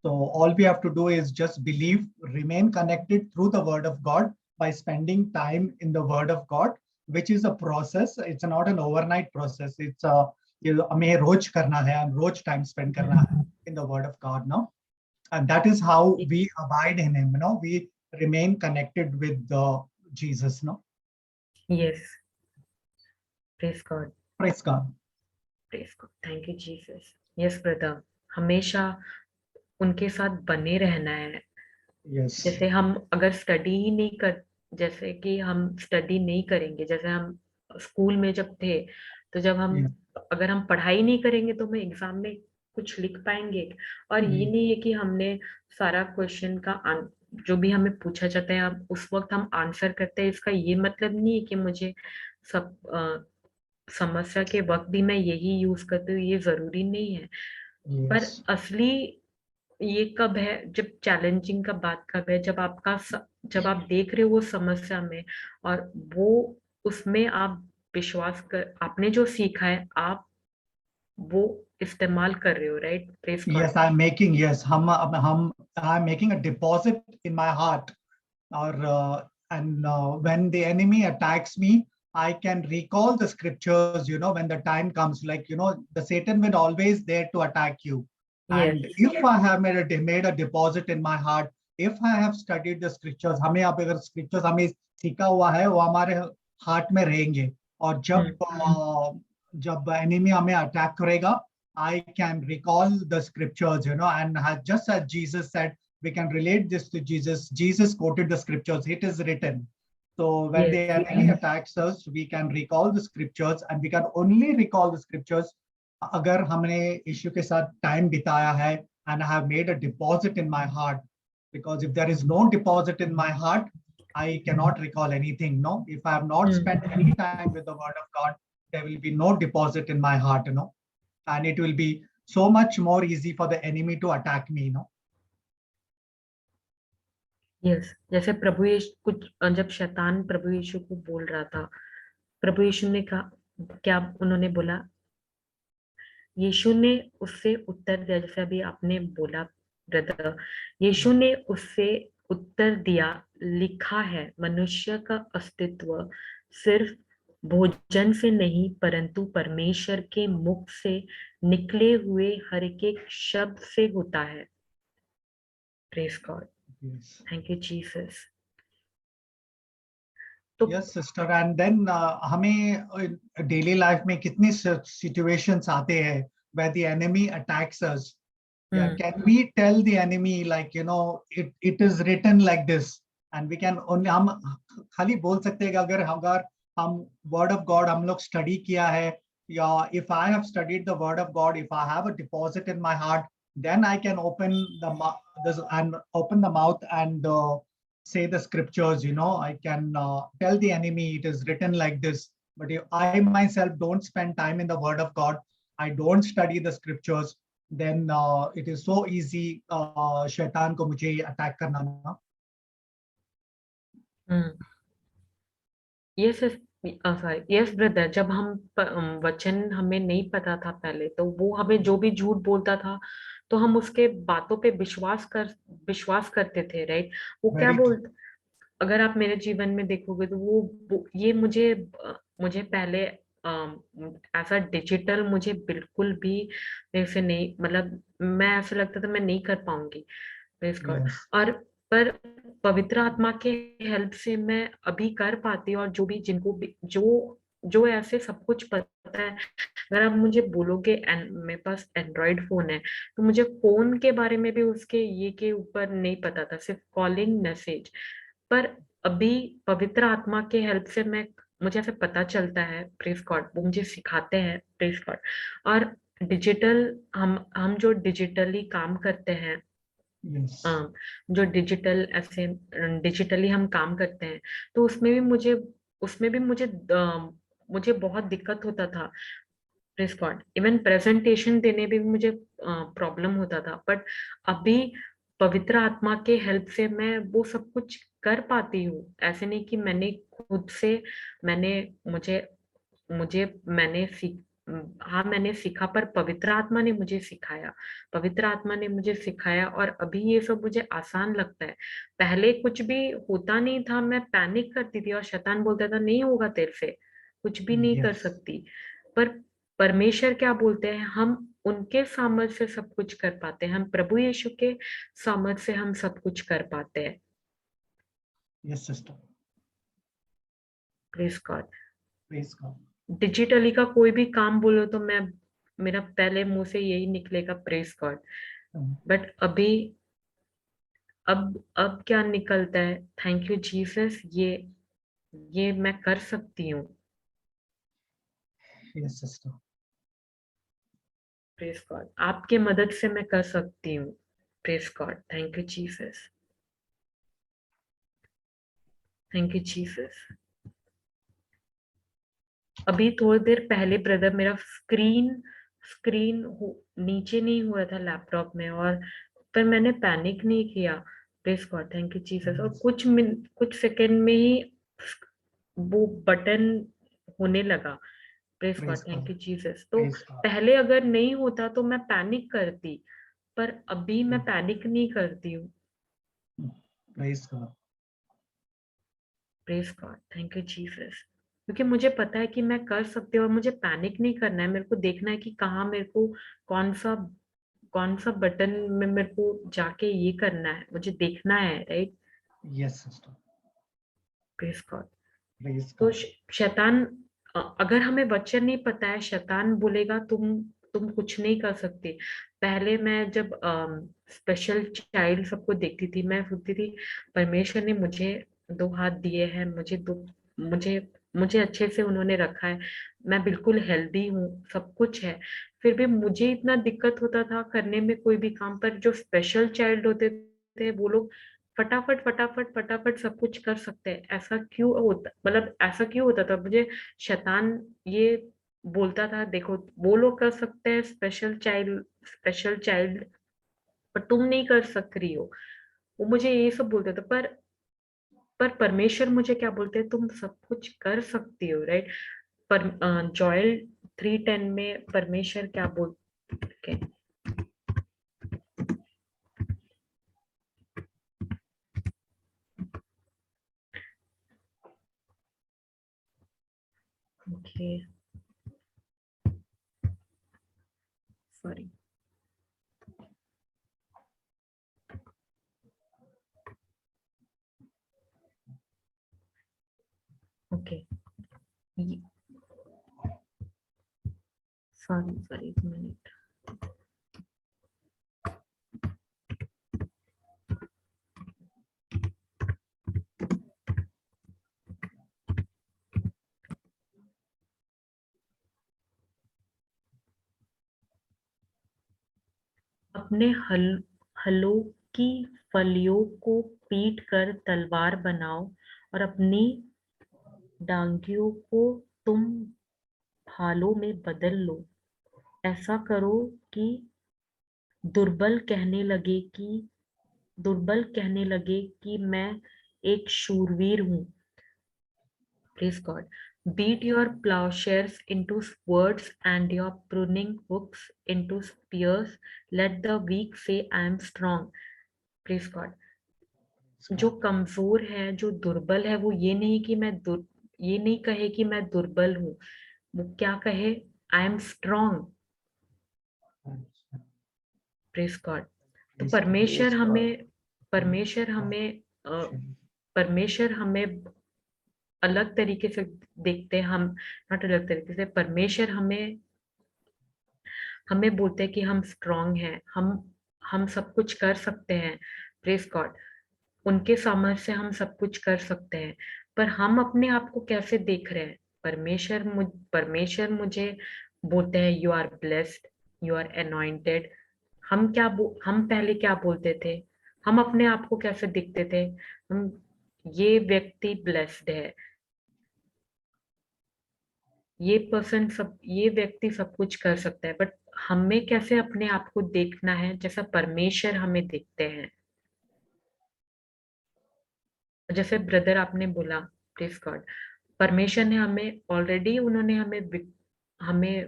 So all we have to do is just believe, remain connected through the word of God by spending time in the word of God, which is a process. It's not an overnight process. It's a, हमें रोज करना है, रोज time spend करना है in the word of God, no? And that is how we abide in him, you know, we remain connected with Jesus, no? Yes. Praise God. Praise God. Praise God. Thank you, Jesus. Yes, brother. हमेशा उनके साथ बने रहना है. Yes. जैसे हम अगर स्टडी ही नहीं कर, जैसे कि हम स्टडी नहीं करेंगे, जैसे हम स्कूल में जब थे, तो जब हम अगर हम पढ़ाई नहीं करेंगे तो हम एग्जाम में कुछ लिख पाएंगे. और ये नहीं है कि हमने सारा क्वेश्चन का जो भी हमें पूछा जाता है अब उस वक्त हम आंसर करते हैं. इसका ये मतलब नहीं है कि मुझे सब समस्या के वक्त भी मैं यही यूज करती हूँ, ये जरूरी नहीं है. पर असली ये कब है, जब चैलेंजिंग का बात कब है, जब जब आप देख रहे हो वो समस्या में और वो उसमें आप विश्वास कर, आपने जो सीखा है आप वो इस्तेमाल कर रहे हो, right? Praise God. Yes, I'm making, yes, I'm making a deposit in my heart, or and when the enemy attacks me, I can recall the scriptures, you know, when the time comes, like, you know, the Satan will always there to attack you. And if I have made a deposit in my heart, if I have studied the scriptures, हमें अब अगर scriptures हमें सीखा हुआ है, वो हमारे heart में रहेंगे. और जब enemy हमें attack करेगा, I can recall the scriptures, you know, and just as Jesus said, we can relate this to Jesus. Jesus quoted the scriptures. It is written. So when the enemy attacks us, we can recall the scriptures, and we can only recall the scriptures अगर हमने यीशु के साथ time बिताया है, and I have made a deposit in my heart. Because if there is no deposit in my heart, I cannot recall anything. No, if I have not spent any time with the word of God, there will be no deposit in my heart, you know, and it will be so much more easy for the enemy to attack me, you know. Yes. जैसे प्रभु यीशु कुछ जब शैतान प्रभु यीशु को बोल रहा था, प्रभु यीशु ने कहा, क्या उन्होंने बोला? यीशु ने उससे उत्तर दिया, जैसे अभी आपने बोला ब्रदर, यीशु ने उससे उत्तर दिया, लिखा है मनुष्य का अस्तित्व सिर्फ भोजन से नहीं परंतु परमेश्वर के मुख से निकले हुए हर एक शब्द से होता है. Praise God. Thank you Jesus. Yes, sister. And then हमें daily life में कितनी situations आते हैं where the enemy attacks us. Yeah, can we tell the enemy, like, you know, it is written like this, and we can only, हम खाली बोल सकते हैं कि अगर हम word of God हम लोग study किया है, या if I have studied the word of God, if I have a deposit in my heart, then I can open the mouth and say the scriptures, you know, I can tell the enemy it is written like this. But if I myself don't spend time in the word of God, I don't study the scriptures, then it is so easy शैतान को मुझे अटैक करना ना. Yes brother. जब हम वचन हमें नहीं पता था पहले, तो वो हमें जो भी झूठ बोलता था तो हम उसके बातों पे विश्वास करते थे, राइट? वो क्या बोलता, अगर आप मेरे जीवन में देखोगे तो वो ये मुझे पहले ऐसा डिजिटल मुझे बिल्कुल भी मेरे से नहीं, मतलब मैं ऐसा लगता था मैं नहीं कर पाऊंगी. और पर पवित्र आत्मा के हेल्प से मैं अभी कर पाती हूँ. और जो भी जिनको भी जो ऐसे सब कुछ पता है, अगर आप मुझे बोलोगे मेरे पास एंड्रॉइड फोन है, तो मुझे फोन के बारे में भी उसके ये के ऊपर नहीं पता था, सिर्फ कॉलिंग मैसेज. पर अभी पवित्र आत्मा के हेल्प से मुझे ऐसे पता चलता है. Praise God. वो मुझे सिखाते हैं. Praise God. और डिजिटल हम जो डिजिटली काम करते हैं, Yes. जो डिजिटल ऐसे डिजिटली हम काम करते हैं, तो उसमें भी मुझे बहुत दिक्कत होता था। प्रेस गॉड, इवन प्रेजेंटेशन देने में भी मुझे प्रॉब्लम होता था, बट अभी पवित्र आत्मा के हेल्प से मैं वो सब कुछ कर पाती हूँ। ऐसे नहीं कि मैंने खुद से मैंने मुझे मुझे मैंने सीख हाँ मैंने सीखा, पर पवित्र आत्मा ने मुझे सिखाया। पवित्र आत्मा ने मुझे सिखाया और अभी ये सब मुझे आसान लगता है। पहले कुछ भी होता नहीं था, मैं पैनिक करती थी और शैतान बोलता था नहीं होगा तेरे से, कुछ भी नहीं कर Yes. सकती। पर परमेश्वर क्या बोलते हैं, हम उनके सामर्थ्य से सब कुछ कर पाते हैं, हम प्रभु यीशु के सामर्थ्य से हम सब कुछ कर पाते हैं। Yes, sister. Praise God. Praise God. Digitally का कोई भी काम बोलो तो मेरा पहले मुंह से यही निकलेगा, प्रेज गॉड। बट अभी अब क्या निकलता है, थैंक यू जीसस, ये मैं कर सकती हूँ। Yes, sister. प्रेज गॉड, आपके मदद से मैं कर सकती हूँ। Praise God, thank you Jesus, thank you Jesus. अभी थोड़ी देर पहले ब्रदर, मेरा स्क्रीन नीचे नहीं हुआ था लैपटॉप में, और पर मैंने पैनिक नहीं किया। Praise God, thank you Jesus. और कुछ सेकंड में ही वो बटन होने लगा। Praise God, Praise thank God. You Jesus. तो Praise God. पहले अगर नहीं होता तो मैं पैनिक करती, पर अभी मैं पैनिक नहीं करती हूँ। Praise God. Praise God, thank you Jesus. क्योंकि मुझे पता है कि मैं कर सकती हूँ और मुझे पैनिक नहीं करना है। मेरे को देखना है कि कहाँ मेरे को कौन सा बटन में मेरे को जाके ये करना है, मुझे देखना है, right. Yes, sister. Praise God. Praise तो God. शैतान, अगर हमें वचन नहीं पता है, शैतान बोलेगा तुम कुछ नहीं कर सकते। पहले मैं जब स्पेशल चाइल्ड सबको देखती थी, मैं सोचती थी परमेश्वर ने मुझे 2 हाथ दिए हैं, मुझे मुझे अच्छे से उन्होंने रखा है, मैं बिल्कुल हेल्दी हूँ, सब कुछ है। फिर भी मुझे इतना दिक्कत होता था करने में कोई भी काम। पर जो स्पेशल चाइल्ड होते थे वो लोग फटाफट फटाफट फटाफट सब कुछ कर सकते हैं। ऐसा क्यों होता, मतलब ऐसा क्यों होता था? मुझे शैतान ये बोलता था, देखो वो लोग कर सकते हैं, स्पेशल चाइल्ड, पर तुम नहीं कर सक रही हो। वो मुझे ये सब बोलते थे, पर परमेश्वर मुझे क्या बोलते हैं, तुम सब कुछ कर सकती हो, राइट। पर जॉयल 3:10 में परमेश्वर क्या बोलते हैं, okay sorry, okay sorry 1 minute. अपने हलों की फलियों को पीट कर तलवार बनाओ और अपनी डांगियों को तुम भालों में बदल लो। ऐसा करो कि दुर्बल कहने लगे कि मैं एक शूरवीर हूँ। Praise God. Beat your plowshares into swords and your pruning hooks into spears. Let the weak say, I am strong. Praise God. जो कमजोर है, जो दुर्बल है, वो ये नहीं कहे कि मैं दुर्बल हूँ, वो क्या कहे, I am strong. Praise God. तो Praise God. परमेश्वर हमें अलग तरीके से देखते हैं। हम नॉट अलग तरीके से, परमेश्वर हमें बोलते हैं कि हम स्ट्रांग हैं, हम सब कुछ कर सकते हैं। Praise God. उनके सामर्थ्य से हम सब कुछ कर सकते हैं। पर हम अपने आप को कैसे देख रहे हैं? परमेश्वर मुझे बोलते हैं you are blessed, you are anointed. हम पहले क्या बोलते थे? हम अपने आप को कैसे दिखते थे? हम, ये व्यक्ति ब्लेस्ड है, ये व्यक्ति सब कुछ कर सकता है, बट हमें कैसे अपने आप को देखना है जैसा परमेश्वर हमें देखते हैं। जैसे ब्रदर आपने बोला, प्लीज गॉड, परमेश्वर ने हमें ऑलरेडी, उन्होंने हमें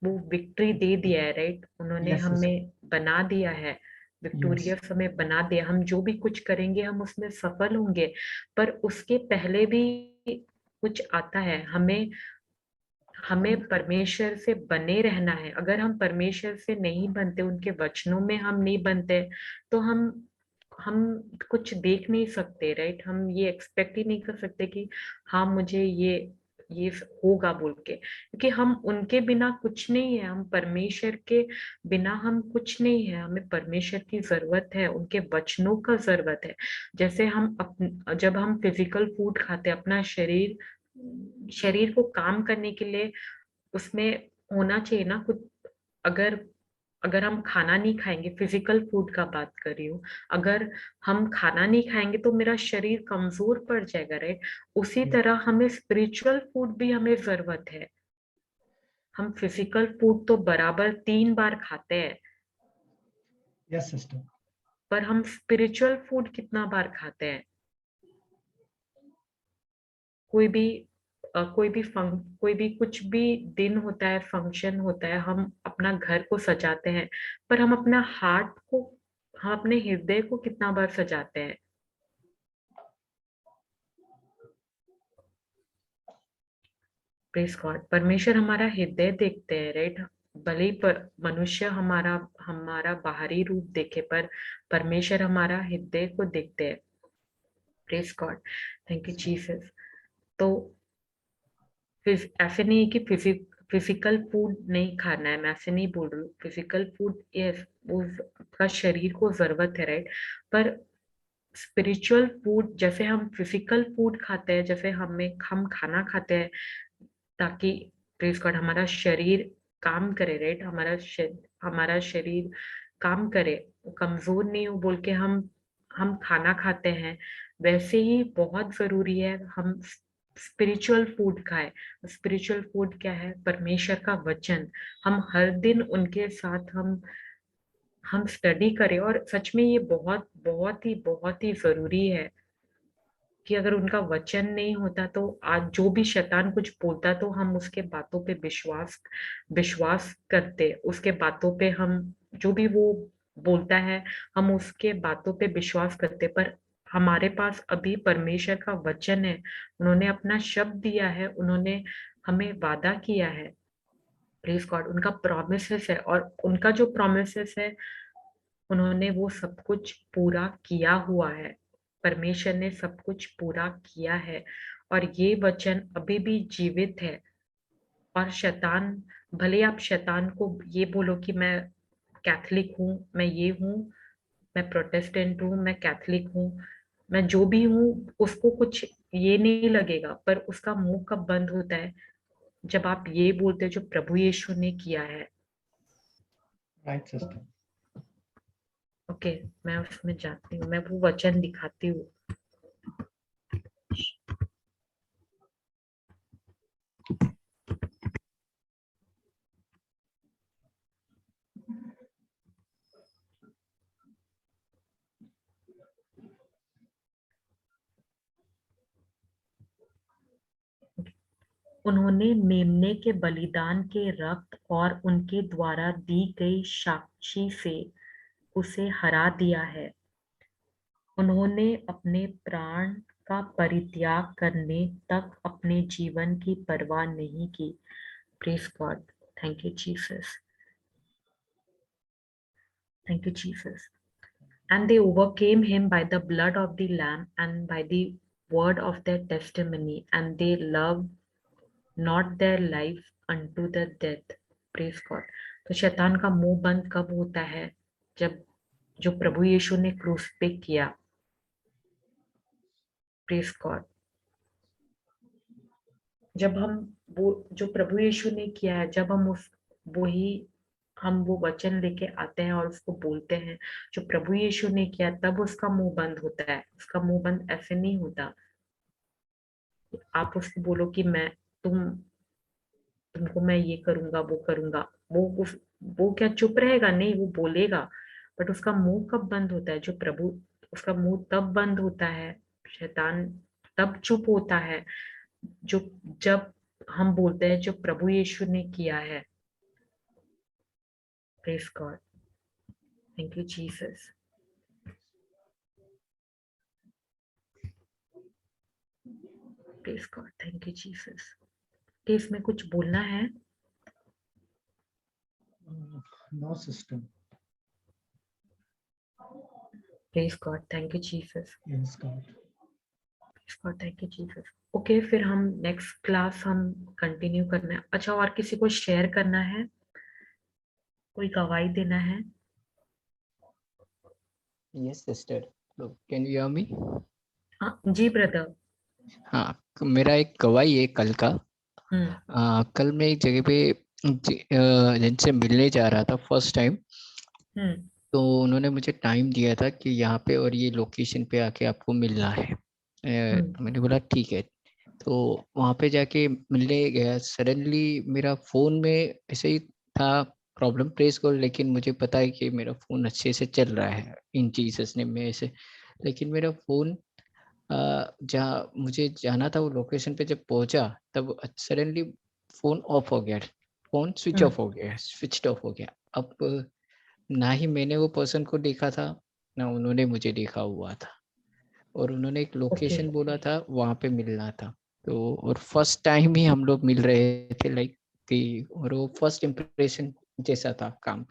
वो विक्ट्री दे दिया है, राइट? उन्होंने Yes, sister. हमें बना दिया है, विक्टोरियस हमें बना दिया। हम जो भी कुछ करेंगे हम उसमें सफल होंगे, पर उसके पहले भी कुछ आता है। हमें हमें परमेश्वर से बने रहना है। अगर हम परमेश्वर से नहीं बनते, उनके वचनों में हम नहीं बनते, तो हम कुछ देख नहीं सकते, राइट? हम ये एक्सपेक्ट ही नहीं कर सकते कि हाँ मुझे ये होगा बोल के, क्योंकि हम उनके बिना कुछ नहीं है। हम परमेश्वर के बिना हम कुछ नहीं है। हमें परमेश्वर की जरूरत है, उनके वचनों का जरूरत है। जैसे जब हम फिजिकल फूड खाते हैं, अपना शरीर को काम करने के लिए उसमें होना चाहिए ना कुछ। अगर अगर हम खाना नहीं खाएंगे, फिजिकल फूड का बात कर रही हूँ, अगर हम खाना नहीं खाएंगे तो मेरा शरीर कमजोर पड़ जाएगा, राइट? उसी तरह हमें स्पिरिचुअल फूड भी हमें जरूरत है। हम फिजिकल फूड तो बराबर 3 बार खाते हैं, Yes, sister. पर हम स्पिरिचुअल फूड कितना बार खाते हैं? कोई भी कोई भी कुछ भी दिन होता है, फंक्शन होता है, हम अपना घर को सजाते हैं, पर हम अपने हृदय को कितना बार सजाते हैं? प्रेज गॉड, परमेश्वर हमारा हृदय देखते हैं, राइट? भले ही मनुष्य हमारा हमारा बाहरी रूप देखे, पर परमेश्वर हमारा हृदय को देखते हैं। Praise God, thank you Jesus. तो ऐसे नहीं है कि फिजिकल फूड नहीं खाना है, मैं ऐसे नहीं बोल रही हूँ। फिजिकल फूड यस, उसका शरीर को जरूरत है, राइट? पर स्पिरिचुअल फूड, जैसे हम फिजिकल फूड खाते हैं, जैसे हम खाना खाते हैं ताकि प्लीज गॉड हमारा शरीर काम करे, राइट? हमारा शरीर काम करे, कमजोर नहीं हो बोल के हम खाना खाते हैं। वैसे ही बहुत जरूरी है हम स्पिरिचुअल फूड खाएं। स्पिरिचुअल फूड क्या है? परमेश्वर का वचन। हम हर दिन उनके साथ हम स्टडी करें, और सच में ये बहुत ही जरूरी है कि अगर उनका वचन नहीं होता तो आज जो भी शैतान कुछ बोलता तो हम उसके बातों पे विश्वास करते, उसके बातों पे हम जो भी वो बोलता है हम उसके बातों पे विश्वास करते। पर हमारे पास अभी परमेश्वर का वचन है, उन्होंने अपना शब्द दिया है, उन्होंने हमें वादा किया है। प्लीज गॉड, उनका प्रोमिसेस है, और उनका जो प्रोमिसेस है उन्होंने वो सब कुछ पूरा किया हुआ है। परमेश्वर ने सब कुछ पूरा किया है, और ये वचन अभी भी जीवित है। और शैतान, भले आप शैतान को ये बोलो कि मैं कैथलिक हूँ, मैं ये हूँ, मैं प्रोटेस्टेंट हूँ, मैं कैथलिक हूँ, मैं जो भी हूँ, उसको कुछ ये नहीं लगेगा। पर उसका मुंह कब बंद होता है? जब आप ये बोलते हो जो प्रभु यीशु ने किया है। Right, sister. ओके, मैं उसमें जाती हूँ, मैं वो वचन दिखाती हूँ। उन्होंने मेमने के बलिदान के रक्त और उनके द्वारा दी गई साक्षी से उसे हरा दिया है। उन्होंने अपने प्राण का परित्याग करने तक अपने जीवन की परवाह नहीं की। Praise God, thank you Jesus, thank you Jesus. And they overcame him by the blood of the Lamb and by the word of their testimony, and they loved not their life unto the death. Praise God. तो शैतान का मुंह बंद कब होता है? जब जो प्रभु यीशु ने क्रूस पे किया। प्रेज गॉड, जब हम वो जो प्रभु यीशु ने किया है, जब हम उस वही हम वो वचन लेके आते हैं और उसको बोलते हैं जो प्रभु यीशु ने किया, तब उसका मुंह बंद होता है। उसका मुंह बंद ऐसे नहीं होता। आप उसको बोलो कि मैं तुमको मैं ये करूंगा वो करूंगा, वो क्या चुप रहेगा? नहीं, वो बोलेगा। बट उसका मुंह कब बंद होता है? जो प्रभु, उसका मुंह तब बंद होता है, शैतान तब चुप होता है जो जब हम बोलते हैं जो प्रभु यीशु ने किया है। Praise God, thank you Jesus. Praise God, thank you Jesus. इसमें कुछ बोलना है? No, sister. Praise God, thank you Jesus. Yes, God. Thank you Jesus. Okay, फिर हम नेक्स्ट क्लास हम कंटिन्यू करना है। अच्छा, और किसी को शेयर करना है, कोई गवाही देना है? Yes, sister. So, can you hear me? हाँ जी ब्रदर। हाँ, मेरा एक गवाही है कल का। कल मैं एक जगह पे जिनसे मिलने जा रहा था फर्स्ट टाइम, तो उन्होंने मुझे टाइम दिया था कि यहाँ पे और ये लोकेशन पे आके आपको मिलना है। मैंने बोला ठीक है। तो वहाँ पे जाके मिलने गया, सडनली मेरा फ़ोन में ऐसे ही था प्रॉब्लम, प्रेस को, लेकिन मुझे पता है कि मेरा फ़ोन अच्छे से चल रहा है इन जीसस नेम में ऐसे। लेकिन मेरा फ़ोन जहाँ मुझे जाना था वो लोकेशन पे जब पहुँचा, तब सडनली फ़ोन ऑफ हो गया, फ़ोन स्विच ऑफ हो गया, स्विच्ड ऑफ हो गया। अब ना ही मैंने वो पर्सन को देखा था, ना उन्होंने मुझे देखा हुआ था, और उन्होंने एक ओके। लोकेशन बोला था, वहाँ पे मिलना था। तो और फर्स्ट टाइम ही हम लोग मिल रहे थे, लाइक कि, और वो फर्स्ट इम्प्रेशन जैसा था काम।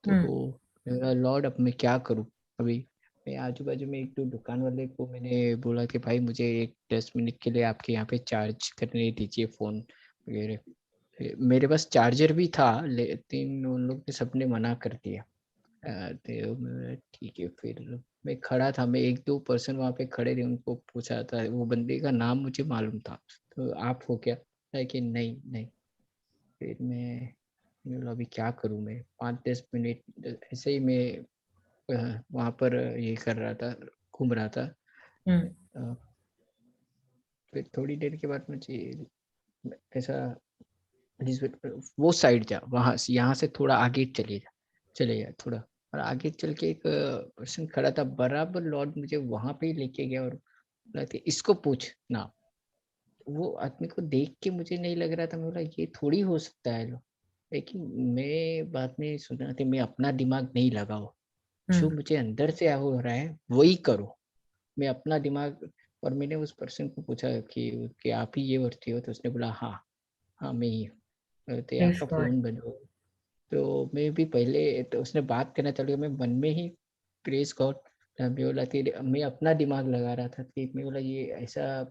तो लॉर्ड, अब मैं क्या करूँ? अभी मैं आजू बाजू में एक दो दुकान वाले को मैंने बोला कि भाई मुझे एक 10 मिनट के लिए आपके यहाँ पे चार्ज करने दीजिए फ़ोन वगैरह। मेरे पास चार्जर भी था, लेकिन उन लोग ने सबने मना कर दिया। तो मैं ठीक है, फिर मैं खड़ा था, मैं एक दो पर्सन वहाँ पे खड़े थे, उनको पूछा था, वो बंदे का नाम मुझे मालूम था, तो आप हो क्या? है कि नहीं नहीं। फिर मैं बोला अभी क्या करूँ? मैं 5-10 मिनट ऐसे ही मैं वहाँ पर ये कर रहा था, घूम रहा था। फिर थोड़ी देर के बाद मुझे ऐसा, वो साइड जा, वहाँ से, यहाँ से थोड़ा आगे चले गया थोड़ा, और आगे चल के एक पर्सन खड़ा था, बराबर लॉर्ड मुझे वहां पे ही लेके गया और बोला कि इसको पूछ ना। वो आदमी को देख के मुझे नहीं लग रहा था, मैं बोला ये थोड़ी हो सकता है लो। लेकिन मैं बाद में सुना था, मैं अपना दिमाग नहीं लगाओ, जो मुझे अंदर से हो रहा है वही करो, मैं अपना दिमाग। और मैंने उस पर्सन को पूछा कि आप ही ये भर्ती हो? तो उसने बोला हाँ हाँ मैं ही हूँ। तो प्रेज आपका गॉड। फोन बंद हो। तो मैं भी पहले तो उसने बात करना चालू किया, मैं मन में ही प्रेज गॉड, मैं बोला कि मैं अपना दिमाग लगा रहा था कि मैं बोला ये ऐसा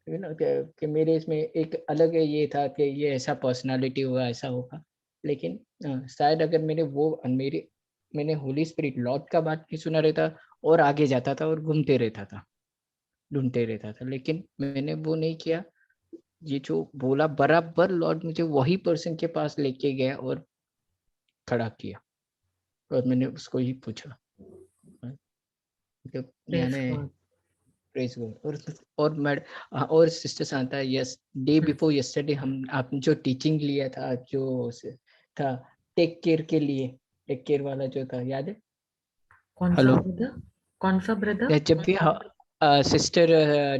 कि मेरे इसमें एक अलग ये था कि ये ऐसा पर्सनालिटी होगा, ऐसा होगा। लेकिन शायद अगर मैंने होली स्पिरिट लॉर्ड का बात नहीं सुना रहता, और आगे जाता था और घूमते रहता था, ढूंढते रहता था, लेकिन मैंने वो नहीं किया। ये जो बोला, बराबर लॉर्ड मुझे वही पर्सन के पास लेके गया और खड़ा किया, और मैंने उसको ही पूछा। मतलब प्रेज यानी गॉड। Praise God. और और sister Shanta, yes, day before yesterday हम आपने जो टीचिंग लिया था, जो था टेक केयर के लिए, टेक केयर वाला जो था, याद है? कौन सा हेलो, ब्रदर? कौन सा ब्रदर? जब भी सिस्टर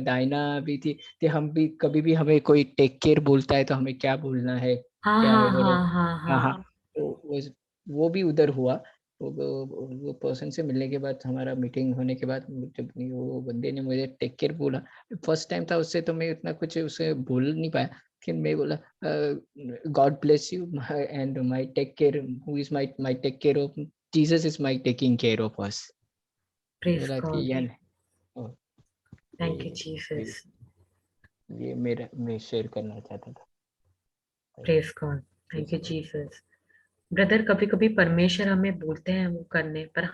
डायना भी थी, तो हम भी कभी भी हमें कोई टेक केयर बोलता है तो हमें क्या बोलना है, हाँ क्या हाँ है बोलो। हाँ हाँ हाँ हाँ। हाँ। तो वो भी उधर हुआ। वो पर्सन से मिलने के बाद, हमारा मीटिंग होने के बाद, जब वो बंदे ने मुझे टेक केयर बोला, फर्स्ट टाइम था उससे, तो मैं इतना कुछ उसे बोल नहीं पाया। फिर मैं बोला God bless you and my take care, who is my take care of, Jesus is my taking care of us. Praise बोला कि गॉड, यार, और थैंक यू ये जीसस। ये मेरा मैं शेयर करना चाहता था। Praise God, thank Praise you God. Jesus. Brother, कभी कभी परमेश्वर हमें बोलते हैं वो करने पर,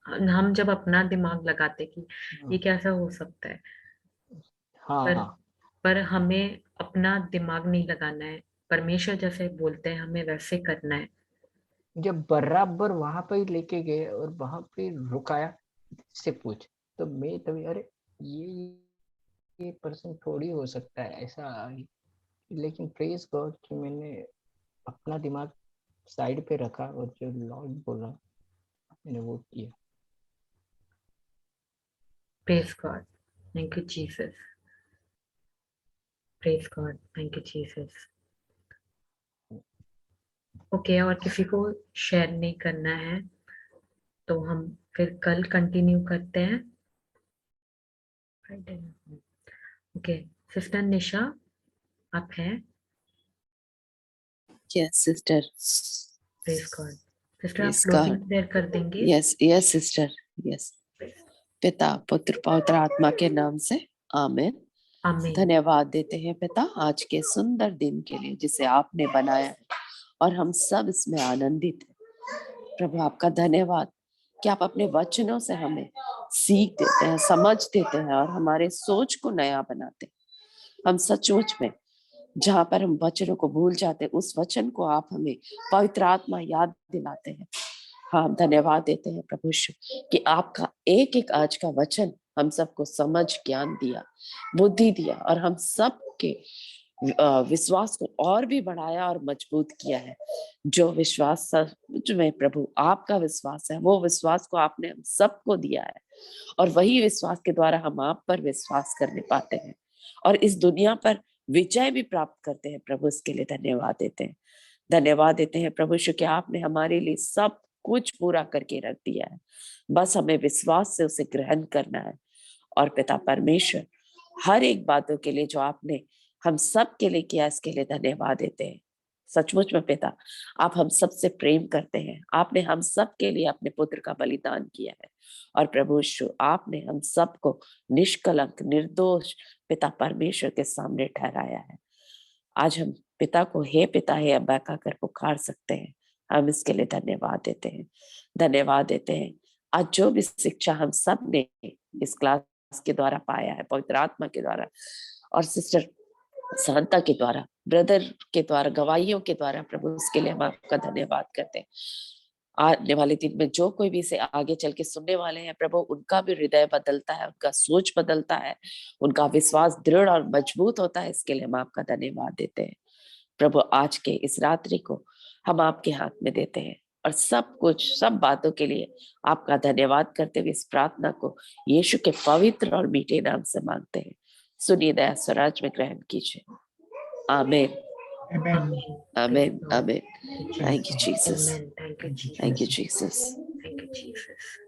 हम जब अपना दिमाग लगाते कि ये कैसा हो सकता है, हाँ पर हाँ पर हमें अपना दिमाग नहीं लगाना है। परमेश्वर जैसे बोलते हैं हमें वैसे करना है। जब बराबर वहां पे ही लेके गए और वहां पे रुकाया, से पूछ, तो मैं तभी अरे ये पर्सन थोड़ी हो सकता है ऐसा। लेकिन प्रेज गॉड कि मैंने अपना दिमाग साइड पे रखा और जो लॉर्ड बोला मैंने वो किया। Praise God. Thank you, Jesus. Praise God. Thank you, Jesus. Okay, और किसी को शेयर नहीं करना है तो हम फिर कल कंटिन्यू करते हैं। ओके, सिस्टर निशा आप हैं? Yes, sister. Praise God. Sister आप Praise क्लोजिंग God. प्रेयर कर देंगे? Yes, yes, sister. Yes. पिता पुत्र पवित्र आत्मा के नाम से आमीन। आमीन। धन्यवाद देते हैं पिता आज के सुंदर दिन के लिए जिसे आपने बनाया है और हम सब इसमें आनंदित हैं। प्रभु आपका धन्यवाद कि आप अपने वचनों से हमें सीख देते हैं, समझ देते हैं और हमारे सोच को नया बनाते हैं। हम सचमुच में जहां पर हम वचनों को भूल जाते हैं उस वचन को आप हमें पवित्र आत्मा याद दिलाते हैं। हाँ, हम धन्यवाद देते हैं प्रभु कि आपका एक एक आज का वचन हम सबको समझ, ज्ञान दिया, बुद्धि दिया और हम सबके विश्वास को और भी बढ़ाया और मजबूत किया है। जो विश्वास सच में प्रभु आपका विश्वास है, वो विश्वास को आपने हम सबको दिया है और वही विश्वास के द्वारा हम आप पर विश्वास करने पाते हैं और इस दुनिया पर विजय भी प्राप्त करते हैं। प्रभु इसके लिए धन्यवाद देते हैं। धन्यवाद देते हैं प्रभु कि आपने हमारे लिए सब कुछ पूरा करके रख दिया है, बस हमें विश्वास से उसे ग्रहण करना है। और पिता परमेश्वर हर एक बातों के लिए जो आपने हम सब के लिए किया इसके लिए धन्यवाद देते हैं। सचमुच में पिता आप हम सबसे प्रेम करते हैं। आपने हम सब के लिए अपने पुत्र का बलिदान किया है और प्रभु आपने हम सबको निष्कलंक निर्दोष पिता परमेश्वर के सामने ठहराया है। आज हम पिता को हे पिता हे अब्बा कहकर पुकार सकते हैं। हम इसके लिए धन्यवाद देते हैं। धन्यवाद देते हैं आज जो भी शिक्षा हम सब ने इस क्लास के द्वारा पाया है, पवित्र आत्मा के द्वारा और सिस्टर शांता के द्वारा, ब्रदर के द्वारा, गवाहियों के द्वारा, प्रभु उसके लिए हम आपका धन्यवाद करते हैं। आने वाले दिन में जो कोई भी इसे आगे चल के सुनने वाले हैं प्रभु, उनका भी हृदय बदलता है, उनका सोच बदलता है, उनका विश्वास दृढ़ और मजबूत होता है। इसके लिए हम आपका धन्यवाद देते हैं। प्रभु आज के इस रात्रि को हम आपके हाथ में देते हैं और सब कुछ, सब बातों के लिए आपका धन्यवाद करते हुए इस प्रार्थना को यीशु के पवित्र और मीठे नाम से मांगते हैं। सुनिए दया स्वराज में ग्रहण कीजिए। आमीन, आमीन, आमीन। Thank you, Jesus. Amen. Thank you, Jesus. Thank you, Jesus. Thank you, Jesus.